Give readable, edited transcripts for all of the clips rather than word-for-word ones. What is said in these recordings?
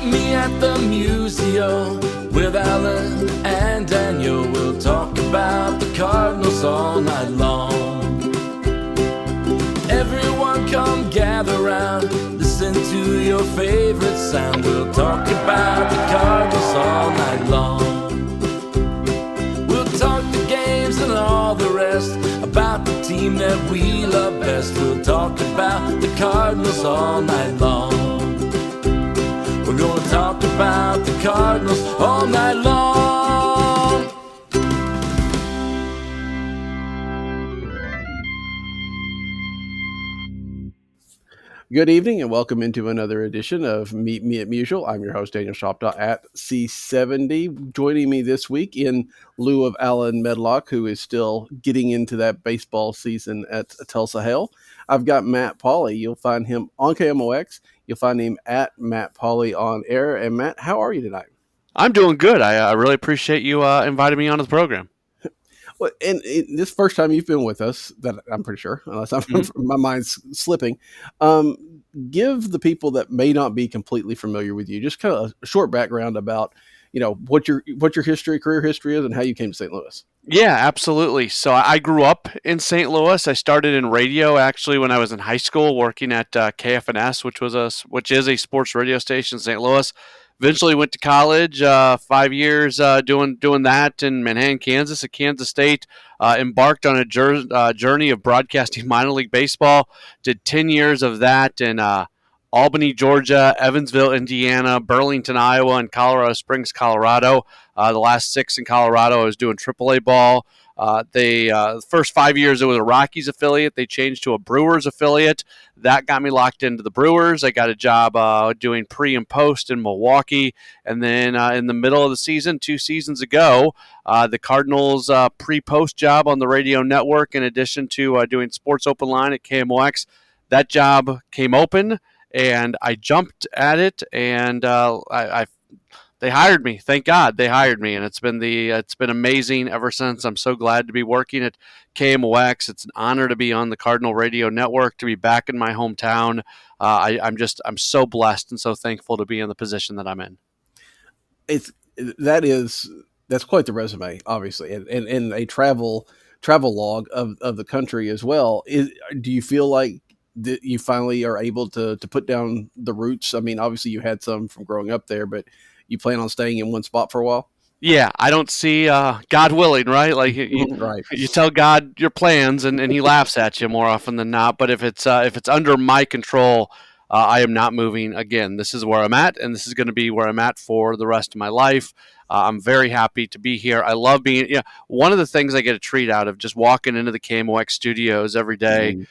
Meet me at the Musial with Alan and Daniel. We'll talk about the Cardinals all night long. Everyone come gather round, listen to your favorite sound. We'll talk about the Cardinals all night long. We'll talk the games and all the rest, about the team that we love best. We'll talk about the Cardinals all night long. We're gonna talk about the Cardinals all night long. Good evening and welcome into another edition of Meet Me at Musial. I'm your host, Daniel Shoptaw at C70. Joining me this week in lieu of Alan Medlock, who is still getting into that baseball season at Tulsa Hale, I've got Matt Pauley. You'll find him on KMOX. You'll find him at Matt Pauley on air. And Matt, how are you tonight? I'm doing good. I really appreciate you inviting me onto the program. Well, and this first time you've been with us, that I'm pretty sure, unless my mind's slipping. Give the people that may not be completely familiar with you just kind of a short background about, what your career history is, and how you came to St. Louis. Yeah, absolutely. So I grew up in St. Louis. I started in radio actually when I was in high school, working at KFNS, which is a sports radio station in St. Louis. Eventually went to college, 5 years doing that in Manhattan, Kansas, at Kansas State. Embarked on a journey of broadcasting minor league baseball. Did 10 years of that in Albany, Georgia, Evansville, Indiana, Burlington, Iowa, and Colorado Springs, Colorado. The last 6 in Colorado, I was doing AAA ball. The first 5 years, it was a Rockies affiliate. They changed to a Brewers affiliate. That got me locked into the Brewers. I got a job doing pre and post in Milwaukee. And then in the middle of the season, 2 seasons ago, the Cardinals pre-post job on the radio network, in addition to doing Sports Open Line at KMOX. That job came open, and I jumped at it, and they hired me. Thank God they hired me, and it's been amazing ever since. I'm so glad to be working at KMOX. It's an honor to be on the Cardinal Radio Network, to be back in my hometown. I'm so blessed and so thankful to be in the position that I'm in. That's quite the resume, obviously, and a travel log of the country as well. Do you feel like that you finally are able to put down the roots? I mean, obviously you had some from growing up there, but you plan on staying in one spot for a while? Yeah, I don't see God willing, right? Like right. You tell God your plans, and He laughs at you more often than not. But if it's under my control, I am not moving again. This is where I'm at, and this is going to be where I'm at for the rest of my life. I'm very happy to be here. I love being. One of the things I get a treat out of just walking into the KMOX studios every day.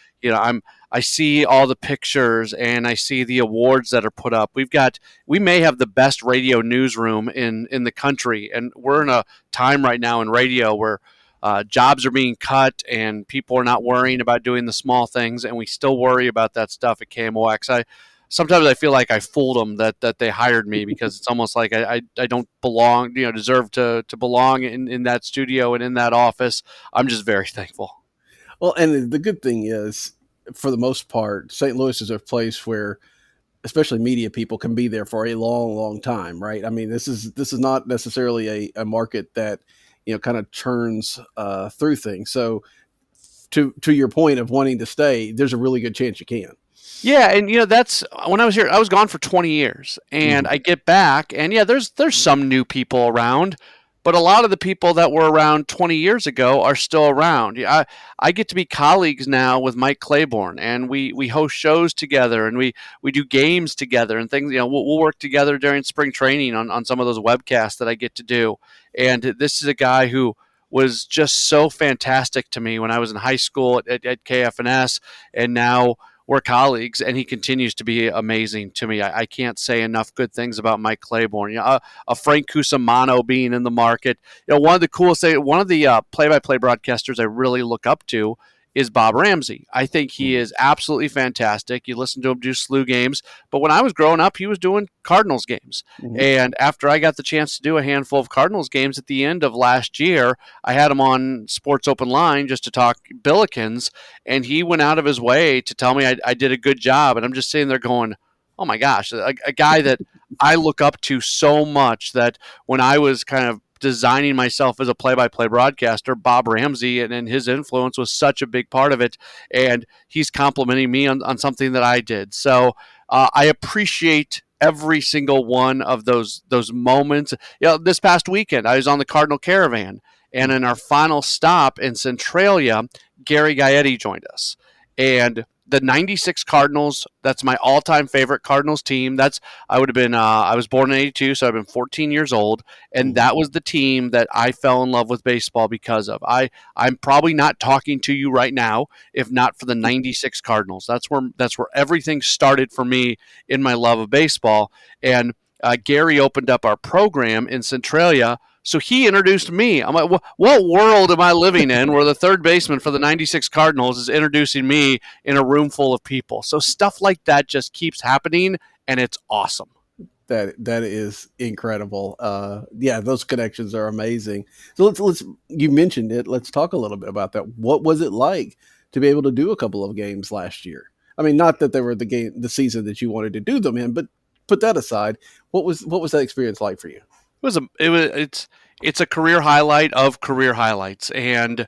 I see all the pictures and I see the awards that are put up. We may have the best radio newsroom in the country, and we're in a time right now in radio where jobs are being cut and people are not worrying about doing the small things, and we still worry about that stuff at KMOX. Sometimes I feel like I fooled them that they hired me, because it's almost like I don't belong, deserve to belong in that studio and in that office. I'm just very thankful. Well, and the good thing is, for the most part, St. Louis is a place where, especially media people, can be there for a long, long time, right? I mean, this is not necessarily a market that, kind of churns through things. So to your point of wanting to stay, there's a really good chance you can. Yeah, and that's when I was here. I was gone for 20 years, and I get back, and there's some new people around, but a lot of the people that were around 20 years ago are still around. I get to be colleagues now with Mike Claiborne, and we host shows together, and we do games together and things. We'll work together during spring training on some of those webcasts that I get to do. And this is a guy who was just so fantastic to me when I was in high school at KFNS, and now we're colleagues, and he continues to be amazing to me. I can't say enough good things about Mike Claiborne. A Frank Cusimano being in the market. One of the coolest things, one of the play-by-play broadcasters I really look up to is Bob Ramsey. I think he is absolutely fantastic. You listen to him do SLU games, but when I was growing up, he was doing Cardinals games. And after I got the chance to do a handful of Cardinals games at the end of last year, I had him on Sports Open Line just to talk Billikens, and he went out of his way to tell me I did a good job. And I'm just sitting there going, oh my gosh, a guy that I look up to so much that when I was kind of designing myself as a play-by-play broadcaster, Bob Ramsey and his influence was such a big part of it, and he's complimenting me on something that I did. So I appreciate every single one of those moments. This past weekend, I was on the Cardinal Caravan, and in our final stop in Centralia, Gary Gaetti joined us. And the 96 Cardinals, that's my all-time favorite Cardinals team. I would have been I was born in 82, so I've been 14 years old, and that was the team that I fell in love with baseball because of. I'm probably not talking to you right now if not for the 96 Cardinals. That's where everything started for me in my love of baseball. And Gary opened up our program in Centralia, so he introduced me. I'm like, what world am I living in where the third baseman for the 96 Cardinals is introducing me in a room full of people? So stuff like that just keeps happening, and it's awesome. That is incredible. Yeah, those connections are amazing. So let's you mentioned it. Let's talk a little bit about that. What was it like to be able to do a couple of games last year? I mean, not that they were the season that you wanted to do them in, but put that aside. What was that experience like for you? It's a career highlight of career highlights. And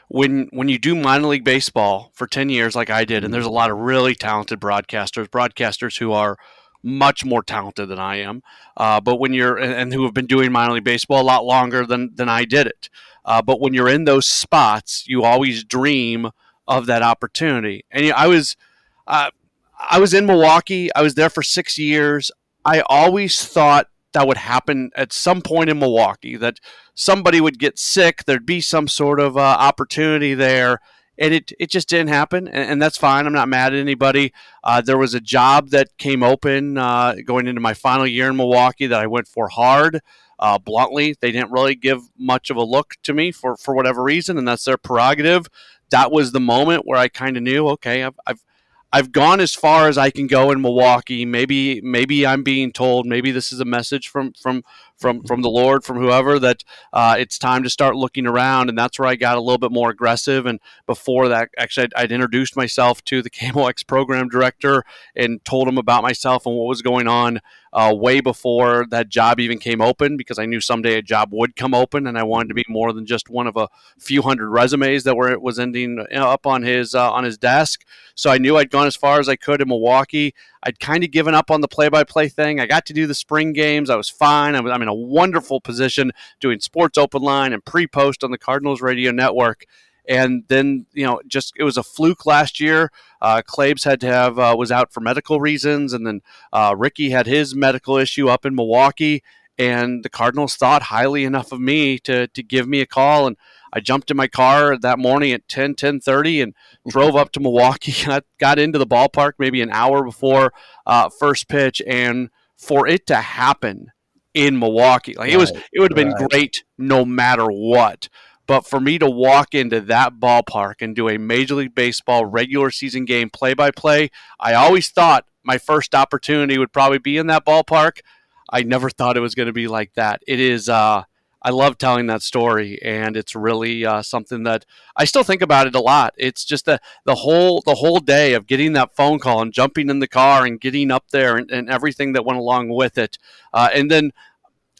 when you do minor league baseball for 10 years like I did, and there's a lot of really talented broadcasters who are much more talented than I am, but when you're and who have been doing minor league baseball a lot longer than I did it. But when you're in those spots, you always dream of that opportunity. And I was in Milwaukee. I was there for 6 years. I always thought that would happen at some point in Milwaukee, that somebody would get sick, there'd be some sort of opportunity there, and it just didn't happen, and that's fine. I'm not mad at anybody. There was a job that came open going into my final year in Milwaukee that I went for hard. Bluntly, they didn't really give much of a look to me for whatever reason, and that's their prerogative. That was the moment where I kind of knew, okay, I've gone as far as I can go in Milwaukee. Maybe I'm being told, maybe this is a message from the Lord, from whoever, that it's time to start looking around. And that's where I got a little bit more aggressive. And before that, actually, I'd introduced myself to the KMOX program director and told him about myself and what was going on way before that job even came open, because I knew someday a job would come open, and I wanted to be more than just one of a few hundred resumes that was ending up on his desk. So I knew I'd gone as far as I could in Milwaukee. I'd kind of given up on the play-by-play thing. I got to do the spring games. I was fine. I'm in a wonderful position doing Sports Open Line and pre-post on the Cardinals radio network. And then, it was a fluke last year. Claves had to have was out for medical reasons, and then Ricky had his medical issue up in Milwaukee. And the Cardinals thought highly enough of me to give me a call, and I jumped in my car that morning at 10:30 and drove up to Milwaukee. I got into the ballpark maybe an hour before first pitch, and for it to happen in Milwaukee, it would have been great no matter what. But for me to walk into that ballpark and do a Major League Baseball regular season game play-by-play, I always thought my first opportunity would probably be in that ballpark. I never thought it was going to be like that. It is. I love telling that story, and it's really something that I still think about it a lot. It's just the whole day of getting that phone call and jumping in the car and getting up there and everything that went along with it. And then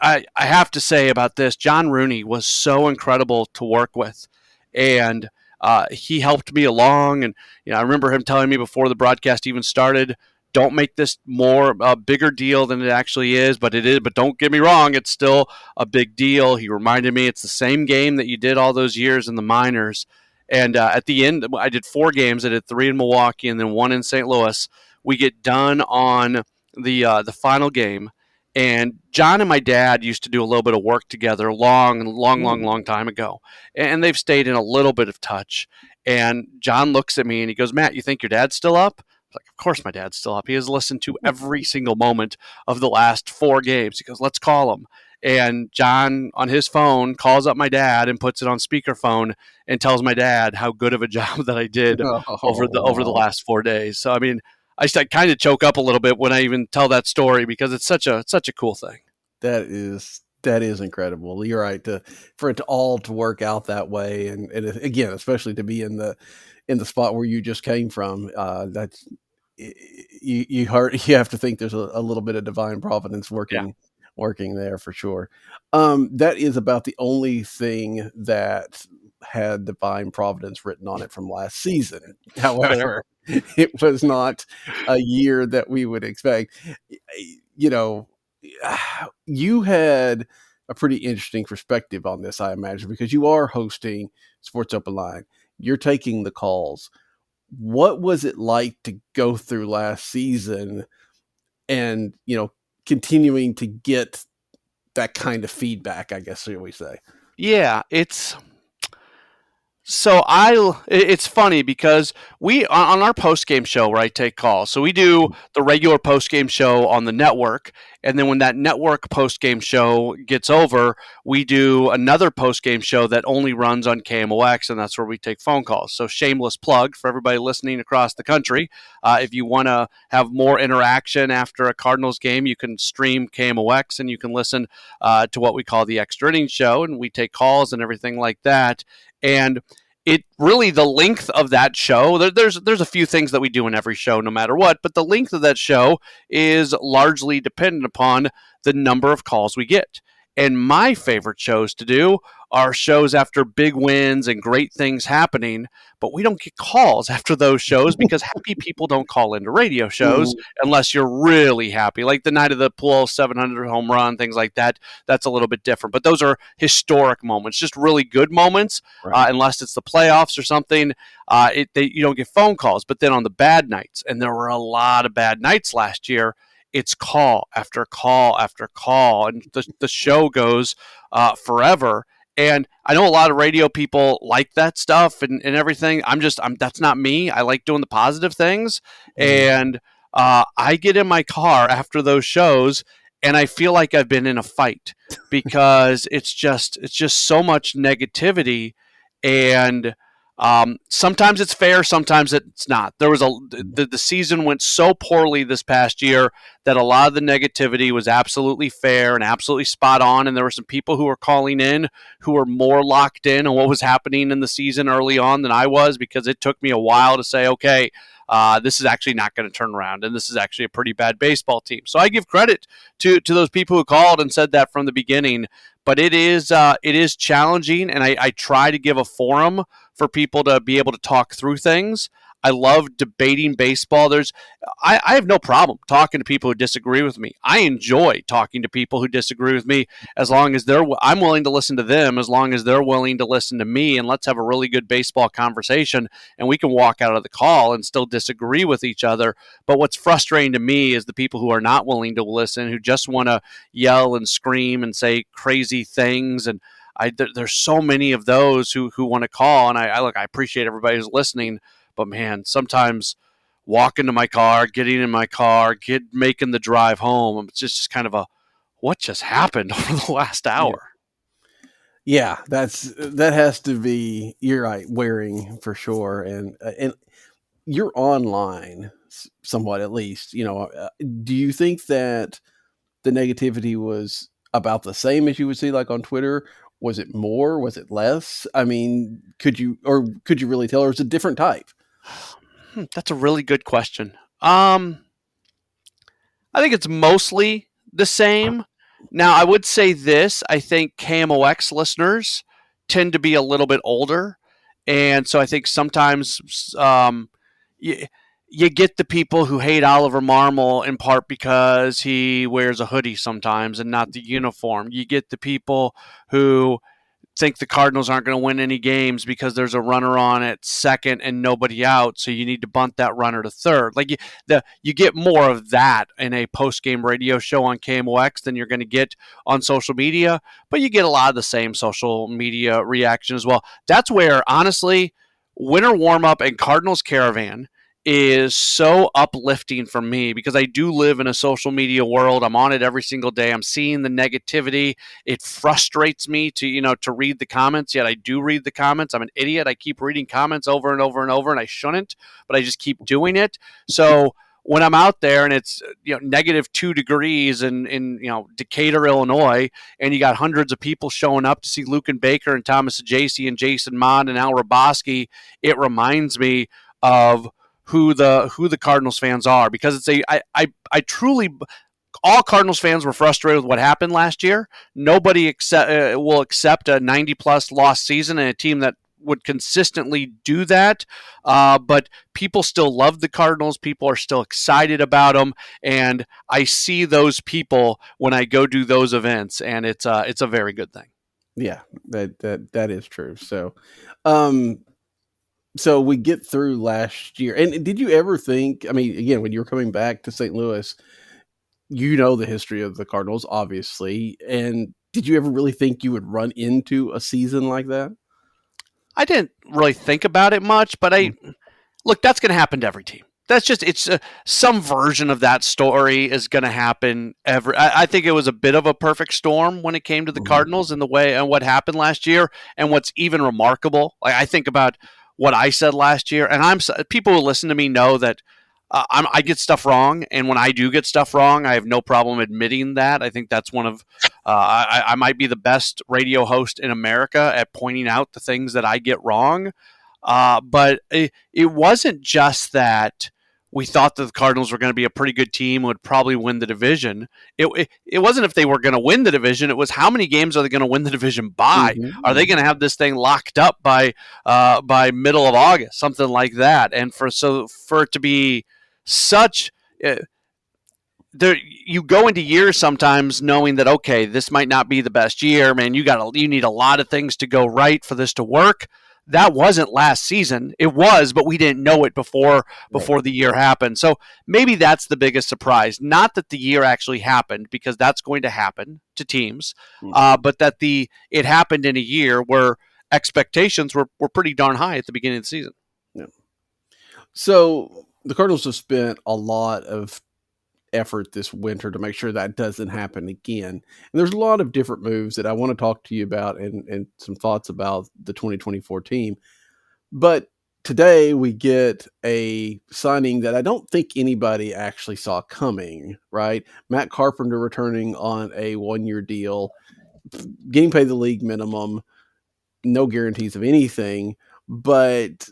I have to say about this, John Rooney was so incredible to work with, and he helped me along. And I remember him telling me before the broadcast even started, don't make this more a bigger deal than it actually is, but it is. But don't get me wrong, it's still a big deal. He reminded me it's the same game that you did all those years in the minors. And at the end, I did 4 games. I did 3 in Milwaukee and then 1 in St. Louis. We get done on the final game, and John and my dad used to do a little bit of work together long time ago, and they've stayed in a little bit of touch. And John looks at me and he goes, "Matt, you think your dad's still up?" Like, of course my dad's still up. He has listened to every single moment of the last 4 games. He goes, "Let's call him." And John, on his phone, calls up my dad and puts it on speakerphone and tells my dad how good of a job that I did over the last 4 days. So, I mean, I kind of choke up a little bit when I even tell that story, because it's such a cool thing. That is incredible. You're right, for it all to work out that way, and again, especially to be in the spot where you just came from. you have to think there's a little bit of divine providence working there for sure. That is about the only thing that had divine providence written on it from last season. However, it was not a year that we would expect. You know, you had a pretty interesting perspective on this, I imagine, because you are hosting Sports Open Line. You're taking the calls. What was it like to go through last season and, continuing to get that kind of feedback, I guess we say? Yeah, it's funny because we on our post game show where I take calls. So we do the regular post game show on the network, and then when that network post game show gets over, we do another post game show that only runs on KMOX, and that's where we take phone calls. So shameless plug for everybody listening across the country. If you want to have more interaction after a Cardinals game, you can stream KMOX and you can listen to what we call the extra innings show, and we take calls and everything like that. And it really, the length of that show, there's a few things that we do in every show no matter what, but the length of that show is largely dependent upon the number of calls we get. And my favorite shows to do are shows after big wins and great things happening, but we don't get calls after those shows because happy people don't call into radio shows unless you're really happy. Like the night of the Pujols 700 home run, things like that. That's a little bit different. But those are historic moments, just really good moments, Right. Unless it's the playoffs or something. You don't get phone calls. But then on the bad nights, and there were a lot of bad nights last year, it's call after call after call, and the show goes forever. And I know a lot of radio people like that stuff and everything. That's not me. I like doing the positive things. And I get in my car after those shows and I feel like I've been in a fight because it's just so much negativity. And sometimes it's fair, sometimes it's not. There was the season went so poorly this past year that a lot of the negativity was absolutely fair and absolutely spot on. And there were some people who were calling in who were more locked in on what was happening in the season early on than I was, because it took me a while to say, okay, this is actually not going to turn around, and this is actually a pretty bad baseball team. So I give credit to those people who called and said that from the beginning. But it is challenging, and I try to give a forum for people to be able to talk through things. I love debating baseball. I have no problem talking to people who disagree with me. I enjoy talking to people who disagree with me as long as I'm willing to listen to them, as long as they're willing to listen to me, and let's have a really good baseball conversation, and we can walk out of the call and still disagree with each other. But what's frustrating to me is the people who are not willing to listen, who just want to yell and scream and say crazy things. And there's so many of those who want to call, and I appreciate everybody who's listening. But man, sometimes walking to my car, getting in my car, making the drive home, it's just kind of what just happened over the last hour. Yeah, that has to be, you're right, wearing for sure. And you're online somewhat, at least. Do you think that the negativity was about the same as you would see like on Twitter? Was it more? Was it less? I mean, could you really tell, or is it a different type? That's a really good question. I think it's mostly the same. Now, I would say this. I think KMOX listeners tend to be a little bit older. And so I think sometimes you get the people who hate Oliver Marmol in part because he wears a hoodie sometimes and not the uniform. You get the people who think the Cardinals aren't going to win any games because there's a runner on at second and nobody out, so you need to bunt that runner to third. Like you get more of that in a post-game radio show on KMOX than you're going to get on social media, but you get a lot of the same social media reaction as well. That's where, honestly, Winter Warm-Up and Cardinals Caravan is so uplifting for me because I do live in a social media world. I'm on it every single day. I'm seeing the negativity. It frustrates me to read the comments, yet I do read the comments. I'm an idiot. I keep reading comments over and over and over, and I shouldn't, but I just keep doing it. So when I'm out there and it's -2 degrees in Decatur, Illinois, and you got hundreds of people showing up to see Lucan Baker and Thomas Ajacey and Jason Mond and Al Raboski, it reminds me of who the Cardinals fans are, because I truly, all Cardinals fans were frustrated with what happened last year. Nobody will accept a 90-plus loss season and a team that would consistently do that. But people still love the Cardinals. People are still excited about them, and I see those people when I go do those events, and it's a very good thing. Yeah, that is true. So, so we get through last year, and did you ever think? I mean, again, when you were coming back to St. Louis, you know the history of the Cardinals, obviously, and did you ever really think you would run into a season like that? I didn't really think about it much, but look, that's going to happen to every team. That's just, it's some version of that story is going to happen I think it was a bit of a perfect storm when it came to the Cardinals and the way and what happened last year. And what's even remarkable, like I think about what I said last year, and people who listen to me know that I get stuff wrong, and when I do get stuff wrong, I have no problem admitting that. I think that's one of I might be the best radio host in America at pointing out the things that I get wrong. But it wasn't just that we thought that the Cardinals were going to be a pretty good team, would probably win the division. It wasn't if they were going to win the division. It was how many games are they going to win the division by? Are they going to have this thing locked up by middle of August, something like that? And for it to be such there, you go into years sometimes knowing that, okay, this might not be the best year, man. You need a lot of things to go right for this to work. That wasn't last season. It was, but we didn't know it before the year happened. So maybe that's the biggest surprise. Not that the year actually happened, because that's going to happen to teams, but that it happened in a year where expectations were pretty darn high at the beginning of the season. Yeah. So the Cardinals have spent a lot of effort this winter to make sure that doesn't happen again. And there's a lot of different moves that I want to talk to you about and some thoughts about the 2024 team. But today we get a signing that I don't think anybody actually saw coming, right? Matt Carpenter returning on a 1-year deal, getting paid the league minimum, no guarantees of anything, but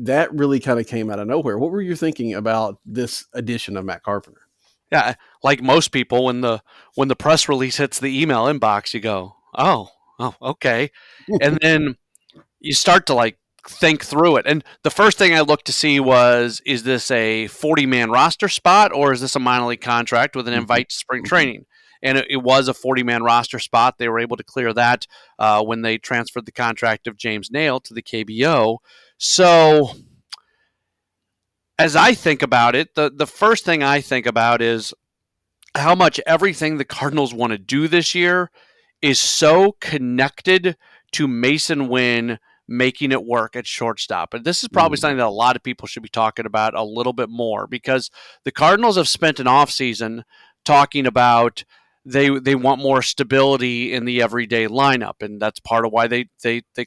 that really kind of came out of nowhere. What were you thinking about this addition of Matt Carpenter? Yeah, like most people, when the press release hits the email inbox, you go, oh, okay. And then you start to think through it. And the first thing I looked to see was, is this a 40-man roster spot, or is this a minor league contract with an invite to spring training? And it was a 40-man roster spot. They were able to clear that when they transferred the contract of James Nail to the KBO. So as I think about it, the first thing I think about is how much everything the Cardinals want to do this year is so connected to Mason Wynn making it work at shortstop. And this is probably something that a lot of people should be talking about a little bit more, because the Cardinals have spent an offseason talking about they want more stability in the everyday lineup, and that's part of why they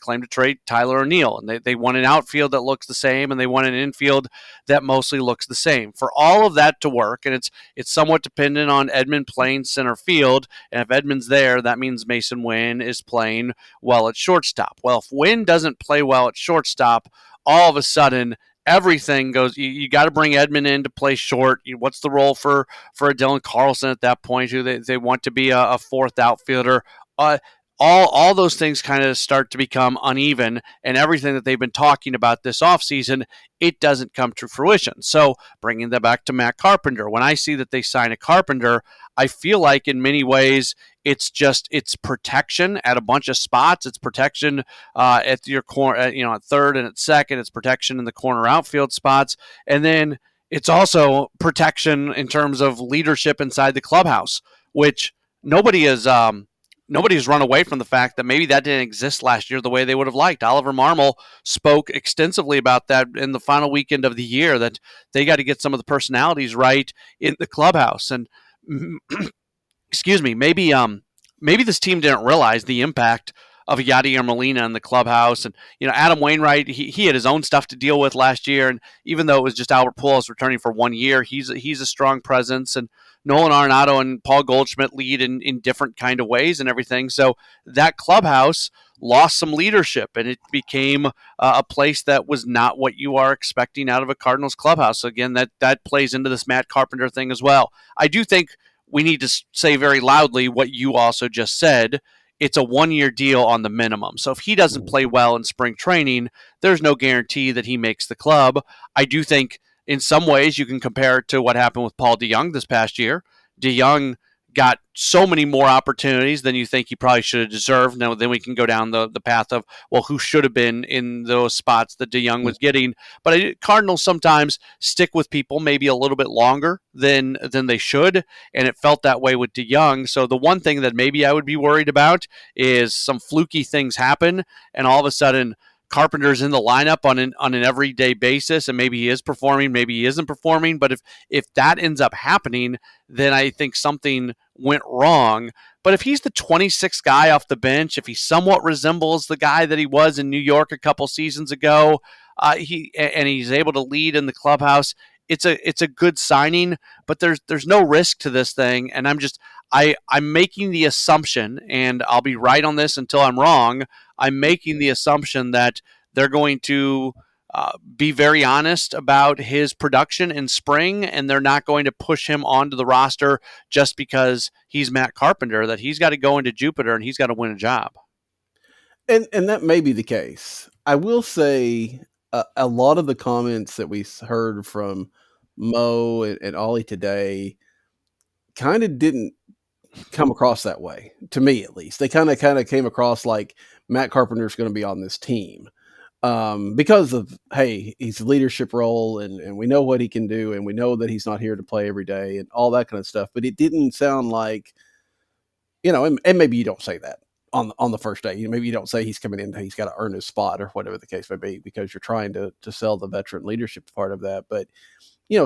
claim to trade Tyler O'Neill. And they want an outfield that looks the same, and they want an infield that mostly looks the same. For all of that to work, and it's somewhat dependent on Edman playing center field, and if Edman's there, that means Mason Wynn is playing well at shortstop. Well, if Wynn doesn't play well at shortstop, all of a sudden everything goes. You got to bring Edman in to play short. What's the role for a Dylan Carlson at that point, who they want to be a fourth outfielder? All those things kind of start to become uneven, and everything that they've been talking about this offseason, it doesn't come to fruition. So bringing that back to Matt Carpenter, when I see that they sign a Carpenter, I feel like in many ways it's protection at a bunch of spots. It's protection at your corner, at third and at second. It's protection in the corner outfield spots, and then it's also protection in terms of leadership inside the clubhouse, which nobody has run away from the fact that maybe that didn't exist last year the way they would have liked. Oliver Marmol spoke extensively about that in the final weekend of the year, that they got to get some of the personalities right in the clubhouse. And excuse me, maybe this team didn't realize the impact Yadier Molina in the clubhouse. And, Adam Wainwright, he had his own stuff to deal with last year. And even though it was just Albert Pujols returning for 1 year, he's a strong presence. And Nolan Arenado and Paul Goldschmidt lead in different kind of ways and everything. So that clubhouse lost some leadership, and it became a place that was not what you are expecting out of a Cardinals clubhouse. So again, that plays into this Matt Carpenter thing as well. I do think we need to say very loudly what you also just said. It's a 1-year deal on the minimum. So if he doesn't play well in spring training, there's no guarantee that he makes the club. I do think in some ways you can compare it to what happened with Paul DeJong this past year. DeJong got so many more opportunities than you think he probably should have deserved. Now, then we can go down the path of, well, who should have been in those spots that DeJong was getting. But Cardinals sometimes stick with people maybe a little bit longer than they should, and it felt that way with DeJong. So the one thing that maybe I would be worried about is some fluky things happen, and all of a sudden Carpenter's in the lineup on an everyday basis, and maybe he is performing, maybe he isn't performing. But if that ends up happening, then I think something went wrong. But if he's the 26th guy off the bench, if he somewhat resembles the guy that he was in New York a couple seasons ago, he's able to lead in the clubhouse, it's a good signing. But there's no risk to this thing, and I'm making the assumption, and I'll be right on this until I'm wrong. I'm making the assumption that they're going to be very honest about his production in spring, and they're not going to push him onto the roster just because he's Matt Carpenter, that he's got to go into Jupiter and he's got to win a job. And that may be the case. I will say a lot of the comments that we heard from Mo and Ollie today kind of didn't come across that way, to me at least. They kind of came across like Matt Carpenter's going to be on this team because of, hey, he's leadership role and we know what he can do, and we know that he's not here to play every day and all that kind of stuff. But it didn't sound like, and maybe you don't say that on the first day. Maybe you don't say he's coming in, he's got to earn his spot or whatever the case may be, because you're trying to sell the veteran leadership part of that. But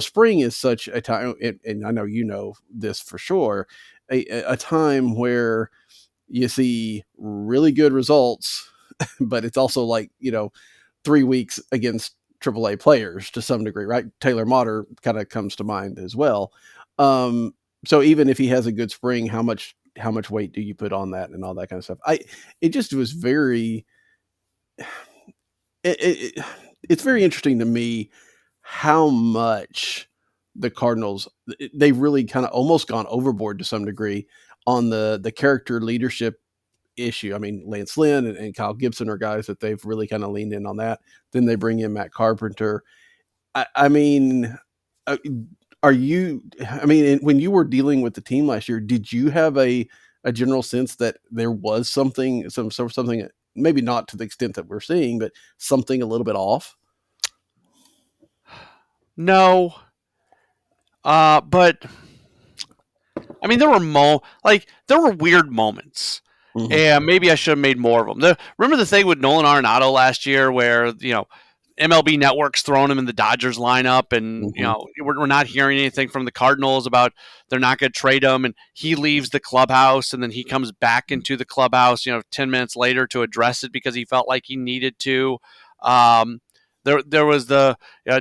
spring is such a time, and I know you know this for sure, a time where you see really good results, but it's also like, 3 weeks against AAA players to some degree, right? Taylor Motter kind of comes to mind as well. So even if he has a good spring, how much weight do you put on that and all that kind of stuff? It just was very, it's very interesting to me how much the Cardinals, they've really kind of almost gone overboard to some degree on the character leadership issue. I mean, Lance Lynn and Kyle Gibson are guys that they've really kind of leaned in on that. Then they bring in Matt Carpenter. I mean, when you were dealing with the team last year, did you have a general sense that there was something, something, maybe not to the extent that we're seeing, but something a little bit off? No. But I mean, there were weird moments, mm-hmm. and maybe I should have made more of them. Remember the thing with Nolan Arenado last year, where MLB Network's throwing him in the Dodgers lineup, and mm-hmm. We're not hearing anything from the Cardinals about they're not going to trade him, and he leaves the clubhouse, and then he comes back into the clubhouse, 10 minutes later to address it because he felt like he needed to. There was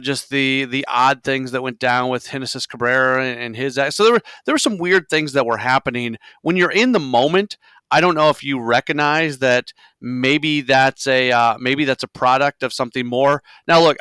just the odd things that went down with Genesis Cabrera and his. So there were some weird things that were happening when you're in the moment. I don't know if you recognize that maybe that's a product of something more. Now, look,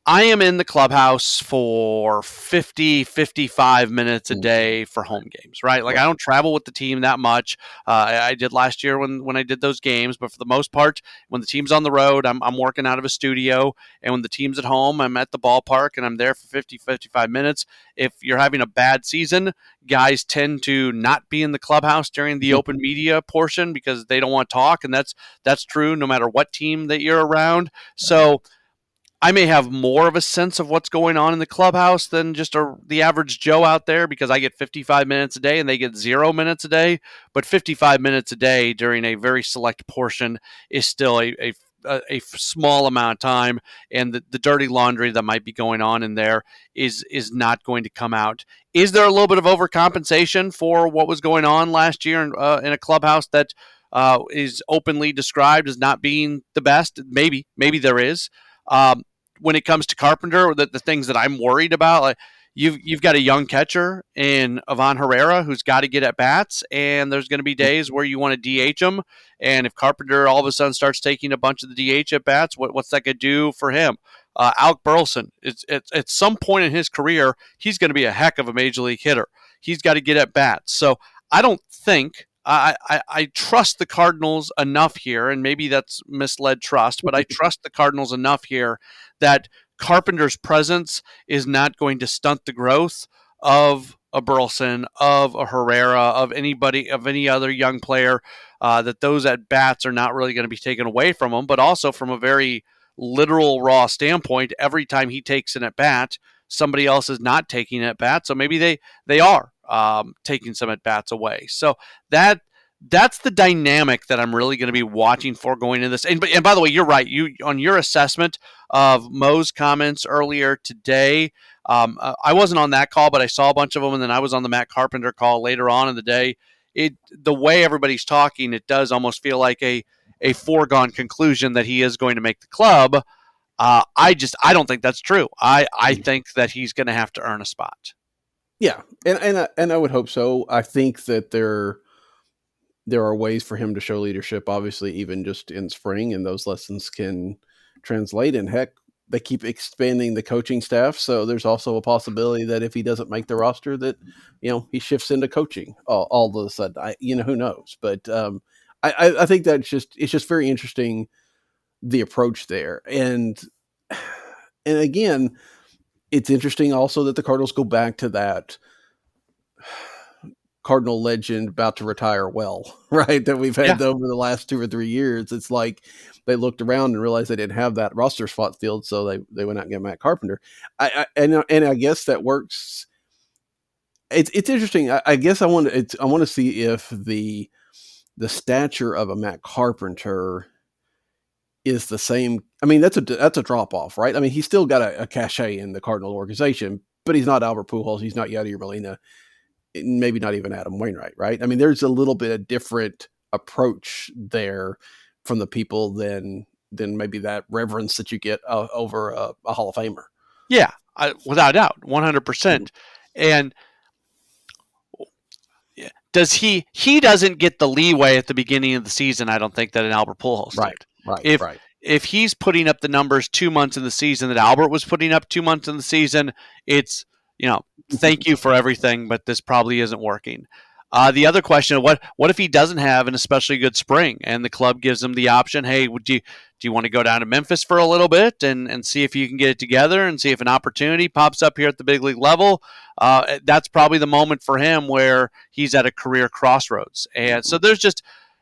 I am in the clubhouse for 55 minutes a day for home games, right? Like, I don't travel with the team that much. I did last year when I did those games, but for the most part, when the team's on the road, I'm working out of a studio, and when the team's at home, I'm at the ballpark, and I'm there for 55 minutes. If you're having a bad season, guys tend to not be in the clubhouse during the open media portion because they don't want to talk, and that's true no matter what team that you're around. So I may have more of a sense of what's going on in the clubhouse than just the average Joe out there, because I get 55 minutes a day and they get 0 minutes a day. But 55 minutes a day during a very select portion is still a small amount of time, and the dirty laundry that might be going on in there is not going to come out. Is there a little bit of overcompensation for what was going on last year in a clubhouse that is openly described as not being the best. Maybe there is. When it comes to Carpenter, the things that I'm worried about, like you've got a young catcher in Ivan Herrera who's got to get at bats, and there's going to be days where you want to DH him. And if Carpenter all of a sudden starts taking a bunch of the DH at bats, what's that going to do for him? Alec Burleson, it's at some point in his career, he's going to be a heck of a major league hitter. He's got to get at bats. So I don't think I trust the Cardinals enough here, and maybe that's misled trust, but I trust the Cardinals enough here that Carpenter's presence is not going to stunt the growth of a Burleson, of a Herrera, of anybody, of any other young player, that those at bats are not really going to be taken away from him, but also from a very literal raw standpoint, every time he takes an at bat, somebody else is not taking at bat. So maybe they are taking some at bats away. So that's the dynamic that I'm really going to be watching for going into this. And by the way, you're right. You on your assessment of Mo's comments earlier today. I wasn't on that call, but I saw a bunch of them, and then I was on the Matt Carpenter call later on in the day. The way everybody's talking, it does almost feel like a foregone conclusion that he is going to make the club. I don't think that's true. I think that he's going to have to earn a spot. Yeah, and I would hope so. I think that there are ways for him to show leadership, obviously, even just in spring, and those lessons can translate. And heck, they keep expanding the coaching staff, so there's also a possibility that if he doesn't make the roster, that he shifts into coaching all of a sudden. Who knows? But I think it's just very interesting, the approach there, and again, it's interesting also that the Cardinals go back to that Cardinal legend about to retire right? That we've had over the last 2 or 3 years. It's like they looked around and realized they didn't have that roster spot filled, so they went out and got Matt Carpenter. And I guess that works. It's interesting. I guess I want to see if the stature of a Matt Carpenter is the same. I mean, that's a drop off, right? I mean, he's still got a cachet in the Cardinal organization, but he's not Albert Pujols. He's not Yadier Molina. Maybe not even Adam Wainwright, right? I mean, there's a little bit of different approach there from the people than maybe that reverence that you get over a Hall of Famer. Yeah, without a doubt, 100%. And does he doesn't get the leeway at the beginning of the season, I don't think, that an Albert Pujols did. Right. If he's putting up the numbers 2 months in the season that Albert was putting up 2 months in the season, it's, thank you for everything, but this probably isn't working. The other question, what if he doesn't have an especially good spring and the club gives him the option, hey, do you want to go down to Memphis for a little bit and see if you can get it together and see if an opportunity pops up here at the big league level? That's probably the moment for him where he's at a career crossroads. And so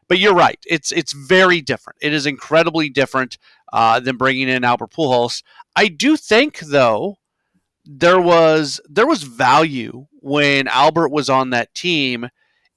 but you're right. It's very different. It is incredibly different than bringing in Albert Pujols. I do think, though, there was value when Albert was on that team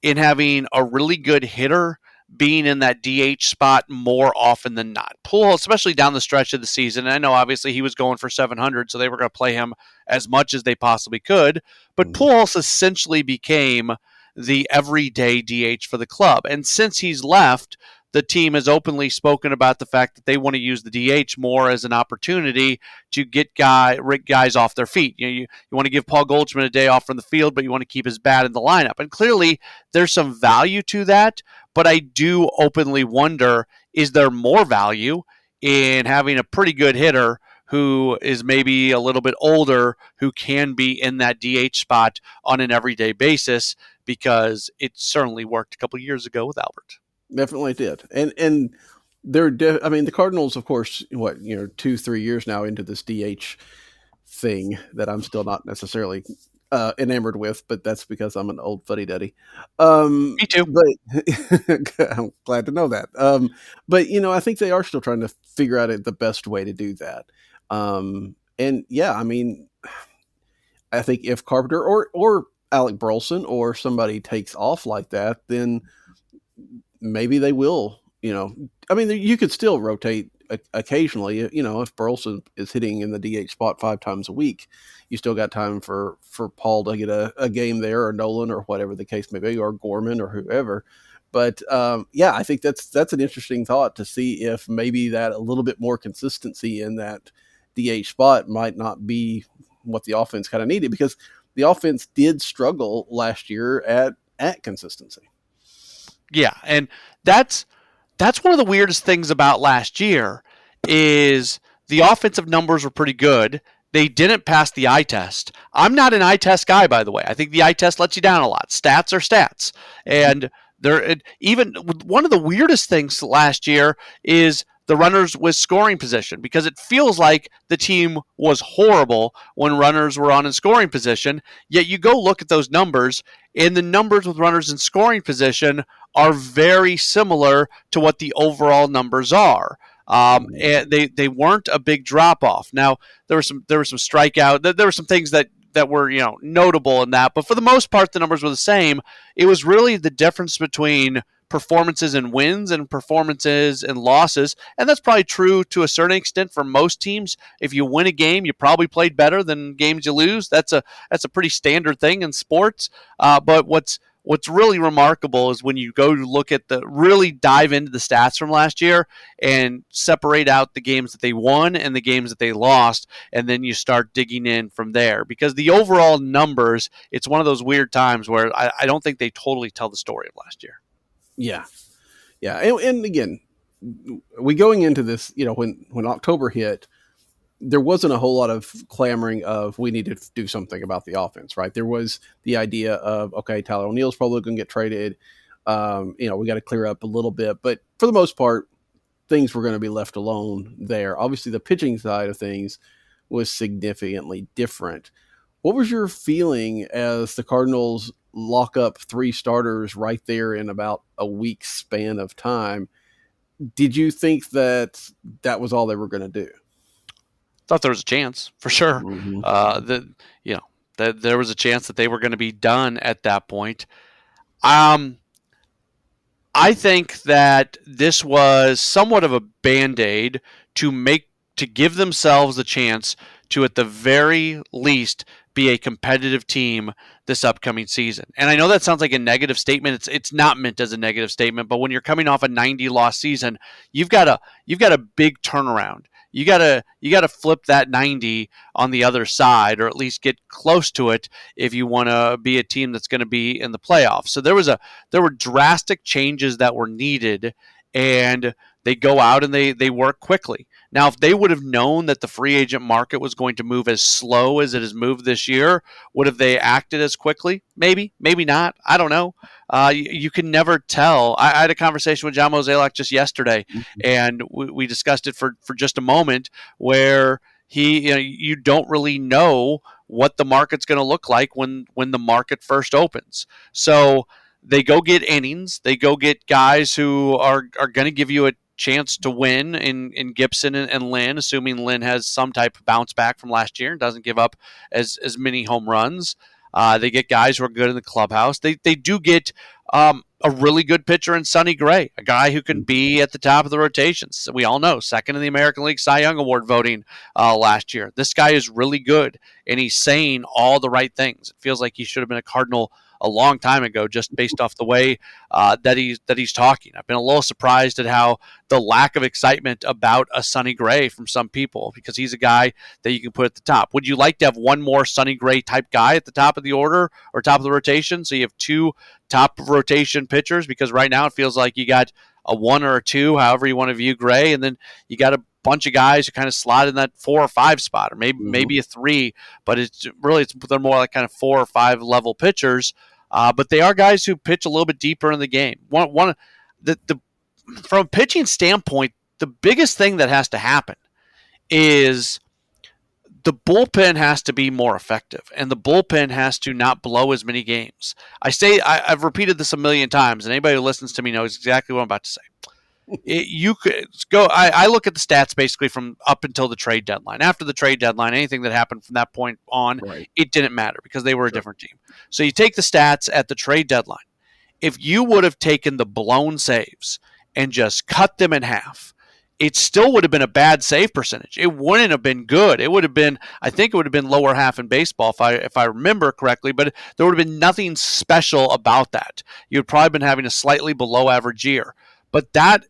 in having a really good hitter being in that DH spot more often than not. Pujols, especially down the stretch of the season, and I know obviously he was going for 700, so they were going to play him as much as they possibly could, but Pujols essentially became the everyday DH for the club. And since he's left, the team has openly spoken about the fact that they want to use the DH more as an opportunity to get guys off their feet. You want to give Paul Goldschmidt a day off from the field, but you want to keep his bat in the lineup. And clearly there's some value to that, but I do openly wonder, is there more value in having a pretty good hitter who is maybe a little bit older, who can be in that DH spot on an everyday basis, because it certainly worked a couple of years ago with Albert. Definitely did. And the Cardinals, of course, 2-3 years now into this DH thing that I'm still not necessarily enamored with, but that's because I'm an old fuddy-duddy. Me too. But I'm glad to know that. But I think they are still trying to figure out the best way to do that. And yeah, I mean, I think if Carpenter or Alec Burleson or somebody takes off like that, then maybe they will, I mean, you could still rotate occasionally, if Burleson is hitting in the DH spot 5 times a week, you still got time for Paul to get a game there, or Nolan, or whatever the case may be, or Gorman, or whoever. But yeah, I think that's an interesting thought to see if maybe that a little bit more consistency in that DH spot might not be what the offense kind of needed, because the offense did struggle last year at consistency. Yeah, and that's one of the weirdest things about last year is the offensive numbers were pretty good. They didn't pass the eye test. I'm not an eye test guy, by the way. I think the eye test lets you down a lot. Stats are stats. And even one of the weirdest things last year is the runners with scoring position, because it feels like the team was horrible when runners were on in scoring position. Yet you go look at those numbers, and the numbers with runners in scoring position are very similar to what the overall numbers are. And they weren't a big drop off. Now there were some strikeout. There were some things that were notable in that, but for the most part the numbers were the same. It was really the difference between performances and wins and performances and losses, and that's probably true to a certain extent for most teams. If you win a game, you probably played better than games you lose. That's a pretty standard thing in sports. But what's really remarkable is when you go to look at really dive into the stats from last year and separate out the games that they won and the games that they lost, and then you start digging in from there. Because the overall numbers, it's one of those weird times where I don't think they totally tell the story of last year. Yeah. Yeah. And again, we going into this, when October hit, there wasn't a whole lot of clamoring of we need to do something about the offense, right? There was the idea of, okay, Tyler O'Neill's probably going to get traded. We got to clear up a little bit, but for the most part, things were going to be left alone there. Obviously, the pitching side of things was significantly different. What was your feeling as the Cardinals lock up 3 starters right there in about a week's span of time? Did you think that was all they were going to do? Thought there was a chance for sure. Mm-hmm. That there was a chance that they were going to be done at that point. I think that this was somewhat of a Band-Aid to give themselves a chance to, at the very least, be a competitive team this upcoming season. And I know that sounds like a negative statement. It's not meant as a negative statement, but when you're coming off a 90-loss season, you've got a big turnaround. You gotta flip that 90 on the other side, or at least get close to it if you want to be a team that's going to be in the playoffs. So there were drastic changes that were needed, and they go out and they work quickly. Now, if they would have known that the free agent market was going to move as slow as it has moved this year, would have they acted as quickly? Maybe, maybe not. I don't know. You can never tell. I had a conversation with John Mozeliak just yesterday, and we discussed it for just a moment, where you don't really know what the market's going to look like when the market first opens. So they go get innings. They go get guys who are going to give you a chance to win in Gibson and Lynn, assuming Lynn has some type of bounce back from last year and doesn't give up as many home runs. They get guys who are good in the clubhouse. They do get a really good pitcher in Sonny Gray, a guy who can be at the top of the rotations. We all know, second in the American League Cy Young Award voting last year. This guy is really good, and he's saying all the right things. It feels like he should have been a Cardinal a long time ago, just based off the way that he's talking. I've been a little surprised at how the lack of excitement about a Sonny Gray from some people, because he's a guy that you can put at the top. Would you like to have one more Sonny Gray type guy at the top of the order or top of the rotation, so you have 2 top rotation pitchers? Because right now it feels like you got a 1 or a 2, however you want to view Gray, and then you got a bunch of guys who kind of slide in that 4 or 5 spot, or maybe a 3, but they're more like kind of 4 or 5 level pitchers. But they are guys who pitch a little bit deeper in the game. From a pitching standpoint, the biggest thing that has to happen is the bullpen has to be more effective, and the bullpen has to not blow as many games. I've repeated this a million times, and anybody who listens to me knows exactly what I'm about to say. You could go. I look at the stats basically from up until the trade deadline. After the trade deadline, anything that happened from that point on, right, it didn't matter because they were a different team. So you take the stats at the trade deadline. If you would have taken the blown saves and just cut them in half, it still would have been a bad save percentage. It wouldn't have been good. It would have been, I think it would have been lower half in baseball if I remember correctly, but there would have been nothing special about that. You'd probably been having a slightly below average year. But that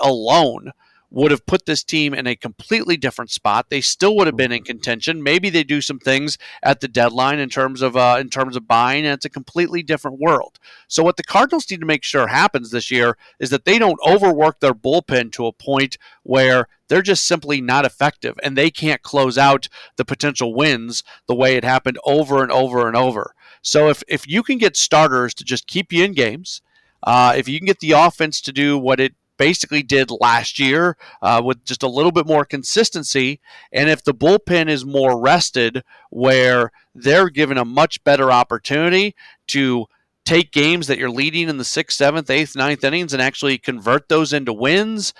alone would have put this team in a completely different spot. They still would have been in contention. Maybe they do some things at the deadline in terms of buying, and it's a completely different world. So what the Cardinals need to make sure happens this year is that they don't overwork their bullpen to a point where they're just simply not effective and they can't close out the potential wins the way it happened over and over and over. So if you can get starters to just keep you in games, if you can get the offense to do what it basically did last year with just a little bit more consistency, and if the bullpen is more rested where they're given a much better opportunity to take games that you're leading in the 6th, 7th, 8th, 9th innings and actually convert those into wins,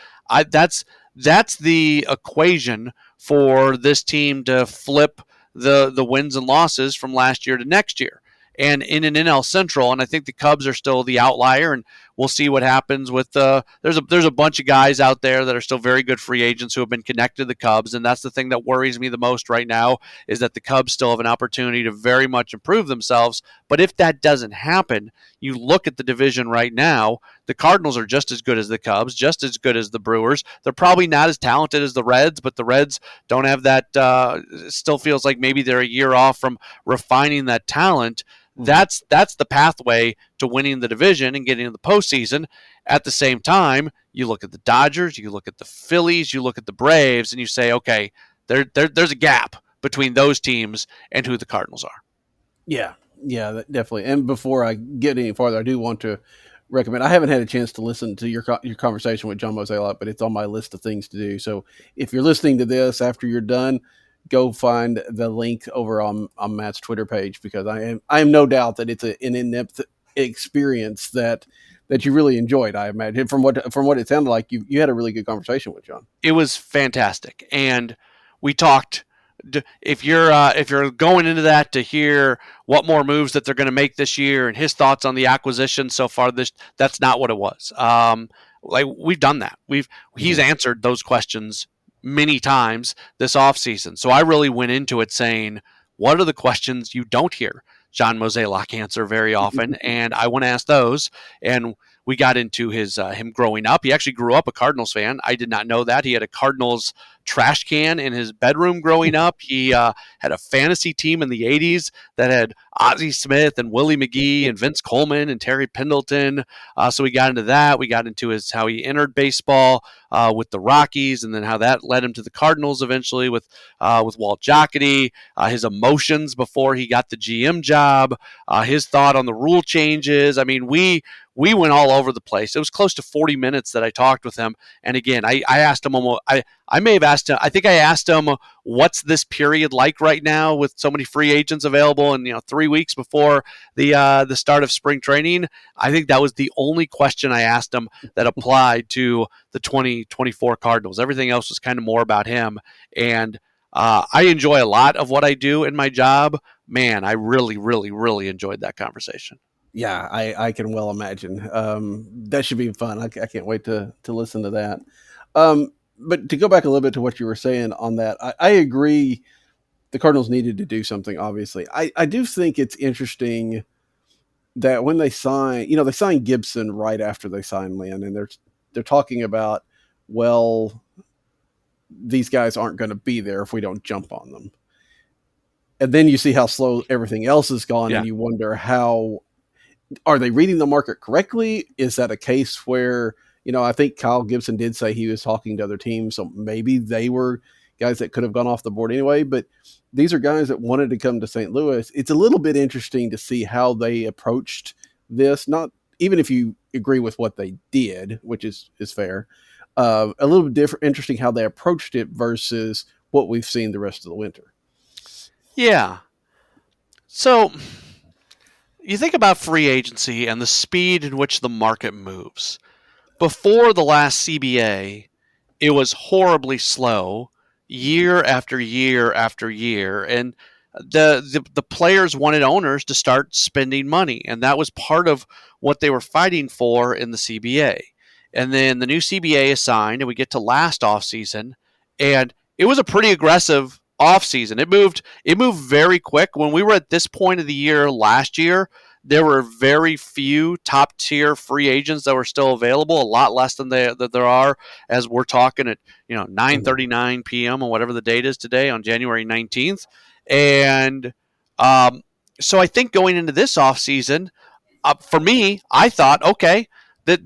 that's the equation for this team to flip the wins and losses from last year to next year. And in an NL Central, and I think the Cubs are still the outlier, and we'll see what happens with there's a bunch of guys out there that are still very good free agents who have been connected to the Cubs, and that's the thing that worries me the most right now is that the Cubs still have an opportunity to very much improve themselves. But if that doesn't happen, you look at the division right now, the Cardinals are just as good as the Cubs, just as good as the Brewers. They're probably not as talented as the Reds, but the Reds don't have that, still feels like maybe they're a year off from refining that talent. That's the pathway to winning the division and getting in the postseason. At the same time, you look at the Dodgers, you look at the Phillies, you look at the Braves, and you say, okay, there's a gap between those teams and who the Cardinals are. Yeah, definitely. And before I get any farther, I do want to recommend. I haven't had a chance to listen to your conversation with John Mozeliak, but it's on my list of things to do. So if you're listening to this after you're done, go find the link over on Matt's Twitter page, because I am no doubt that it's an in-depth experience that you really enjoyed. I imagine from what it sounded like, you had a really good conversation with John. It was fantastic, and we talked. If you're going into that to hear what more moves that they're going to make this year and his thoughts on the acquisition so far, that's not what it was. Like we've done that. He's answered those questions many times this offseason. So I really went into it saying, what are the questions you don't hear John Mozeliak answer very often? And I want to ask those. And we got into his him growing up. He actually grew up a Cardinals fan. I did not know that. He had a Cardinals trash can in his bedroom growing up. He had a fantasy team in the 80s that had Ozzie Smith and Willie McGee and Vince Coleman and Terry Pendleton. So we got into that. We got into how he entered baseball with the Rockies, and then how that led him to the Cardinals eventually with Walt Jocketty, his emotions before he got the GM job, his thought on the rule changes. I mean, we went all over the place. It was close to 40 minutes that I talked with him. And again, I asked him, I may have asked him, I think I asked him, what's this period like right now with so many free agents available and 3 weeks before the start of spring training? I think that was the only question I asked him that applied to the 2024 Cardinals. Everything else was kind of more about him. And I enjoy a lot of what I do in my job. Man, I really, really, really enjoyed that conversation. Yeah, I can well imagine. That should be fun. I can't wait to listen to that. But to go back a little bit to what you were saying on that, I agree the Cardinals needed to do something, obviously. I do think it's interesting that when they signed Gibson right after they signed Lynn, and they're talking about, well, these guys aren't going to be there if we don't jump on them. And then you see how slow everything else has gone, and you wonder are they reading the market correctly? Is that a case where, I think Kyle Gibson did say he was talking to other teams, so maybe they were guys that could have gone off the board anyway, but these are guys that wanted to come to St. Louis. It's a little bit interesting to see how they approached this, not even if you agree with what they did, which is fair, a little bit interesting how they approached it versus what we've seen the rest of the winter. Yeah. So you think about free agency and the speed in which the market moves. Before the last CBA, it was horribly slow, year after year after year, and the players wanted owners to start spending money, and that was part of what they were fighting for in the CBA. and then the new CBA is signed, and we get to last offseason, and it was a pretty aggressive offseason. It moved very quick. When we were at this point of the year last year, there were very few top tier free agents that were still available, a lot less than there are as we're talking at 9:39 p.m. or whatever the date is today on January 19th. And so I think going into this offseason, for me, I thought, okay, the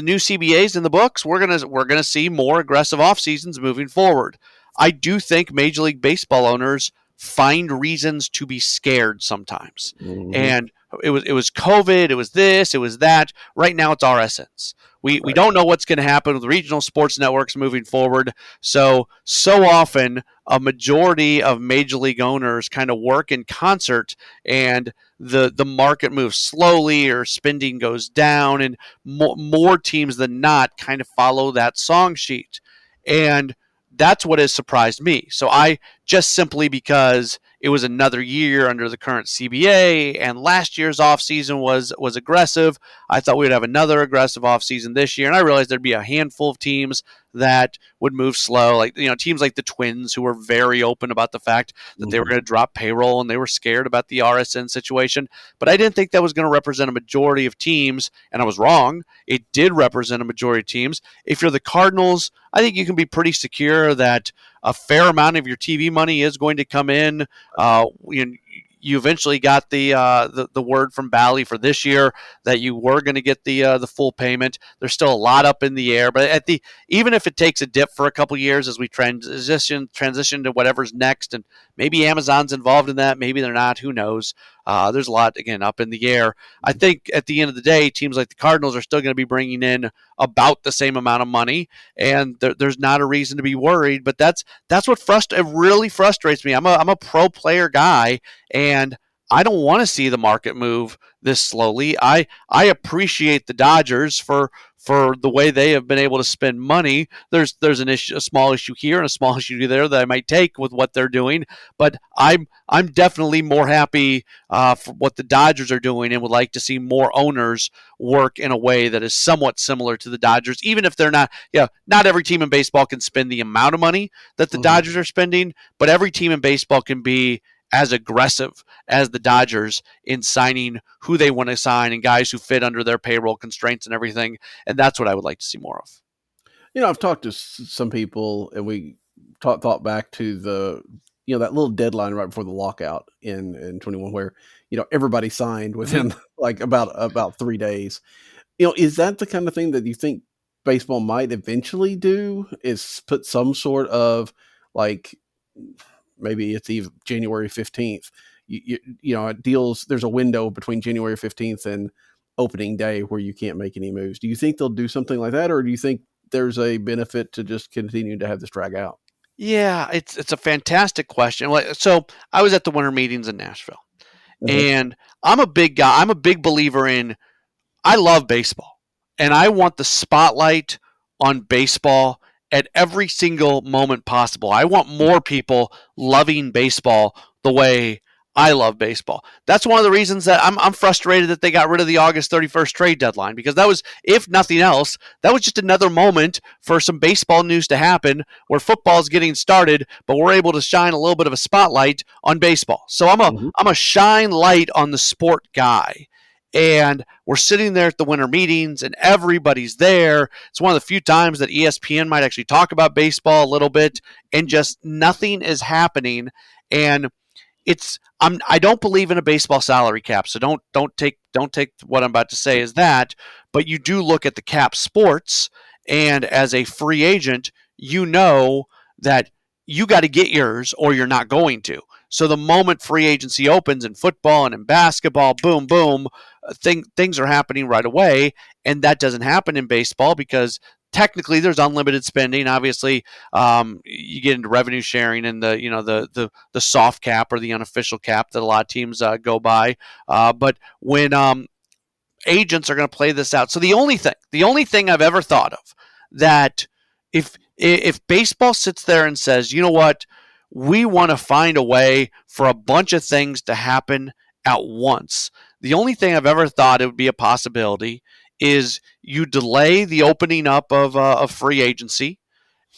new CBA's in the books. We're gonna see more aggressive off seasons moving forward. I do think Major League Baseball owners find reasons to be scared sometimes, and it was COVID, it was this, it was that. Right now, it's RSNs. We don't know what's going to happen with regional sports networks moving forward. So often, a majority of major league owners kind of work in concert, and the market moves slowly or spending goes down, and more teams than not kind of follow that song sheet. And that's what has surprised me. So I just simply because it was another year under the current CBA and last year's offseason was aggressive, I thought we would have another aggressive offseason this year. And I realized there'd be a handful of teams that would move slow, like teams like the Twins, who were very open about the fact that they were going to drop payroll and they were scared about the RSN situation. But I didn't think that was going to represent a majority of teams, and I was wrong. It did represent a majority of teams. If you're the Cardinals, I think you can be pretty secure that a fair amount of your TV money is going to come in. You eventually got the word from Bally for this year that you were going to get the full payment. There's still a lot up in the air, but even if it takes a dip for a couple years as we transition to whatever's next, and maybe Amazon's involved in that, maybe they're not. Who knows? There's a lot again up in the air. I think at the end of the day, teams like the Cardinals are still going to be bringing in about the same amount of money, and there's not a reason to be worried. But that's what it really frustrates me. I'm a pro player guy, and I don't want to see the market move this slowly. I appreciate the Dodgers for the way they have been able to spend money. There's a small issue here and a small issue there that I might take with what they're doing, but I'm definitely more happy for what the Dodgers are doing and would like to see more owners work in a way that is somewhat similar to the Dodgers, even if they're not. Not every team in baseball can spend the amount of money that the Dodgers are spending, but every team in baseball can be as aggressive as the Dodgers in signing who they want to sign and guys who fit under their payroll constraints and everything. And that's what I would like to see more of. I've talked to some people, and we thought back to the, that little deadline right before the lockout in 21, where, everybody signed within like about 3 days. Is that the kind of thing that you think baseball might eventually do, is put some sort of like, maybe it's even January 15th, it deals, there's a window between January 15th and opening day where you can't make any moves. Do you think they'll do something like that, or do you think there's a benefit to just continuing to have this drag out? Yeah, it's a fantastic question. So I was at the winter meetings in Nashville, and I'm a big guy. I'm a big believer in, I love baseball, and I want the spotlight on baseball at every single moment possible. I want more people loving baseball the way I love baseball. That's one of the reasons that I'm frustrated that they got rid of the August 31st trade deadline, because that was, if nothing else, that was just another moment for some baseball news to happen where football is getting started, but we're able to shine a little bit of a spotlight on baseball. So I'm a shine light on the sport guy. And we're sitting there at the winter meetings, and everybody's there. It's one of the few times that ESPN might actually talk about baseball a little bit, and just nothing is happening. And I don't believe in a baseball salary cap, so don't take what I'm about to say as that. But you do look at the cap sports, and as a free agent, that you got to get yours or you're not going to. So the moment free agency opens in football and in basketball, boom, boom, things are happening right away. And that doesn't happen in baseball because technically there's unlimited spending. Obviously, you get into revenue sharing and the soft cap or the unofficial cap that a lot of teams go by. But when agents are going to play this out, so the only thing I've ever thought of that if baseball sits there and says, you know what, we want to find a way for a bunch of things to happen at once. The only thing I've ever thought it would be a possibility is you delay the opening up of free agency,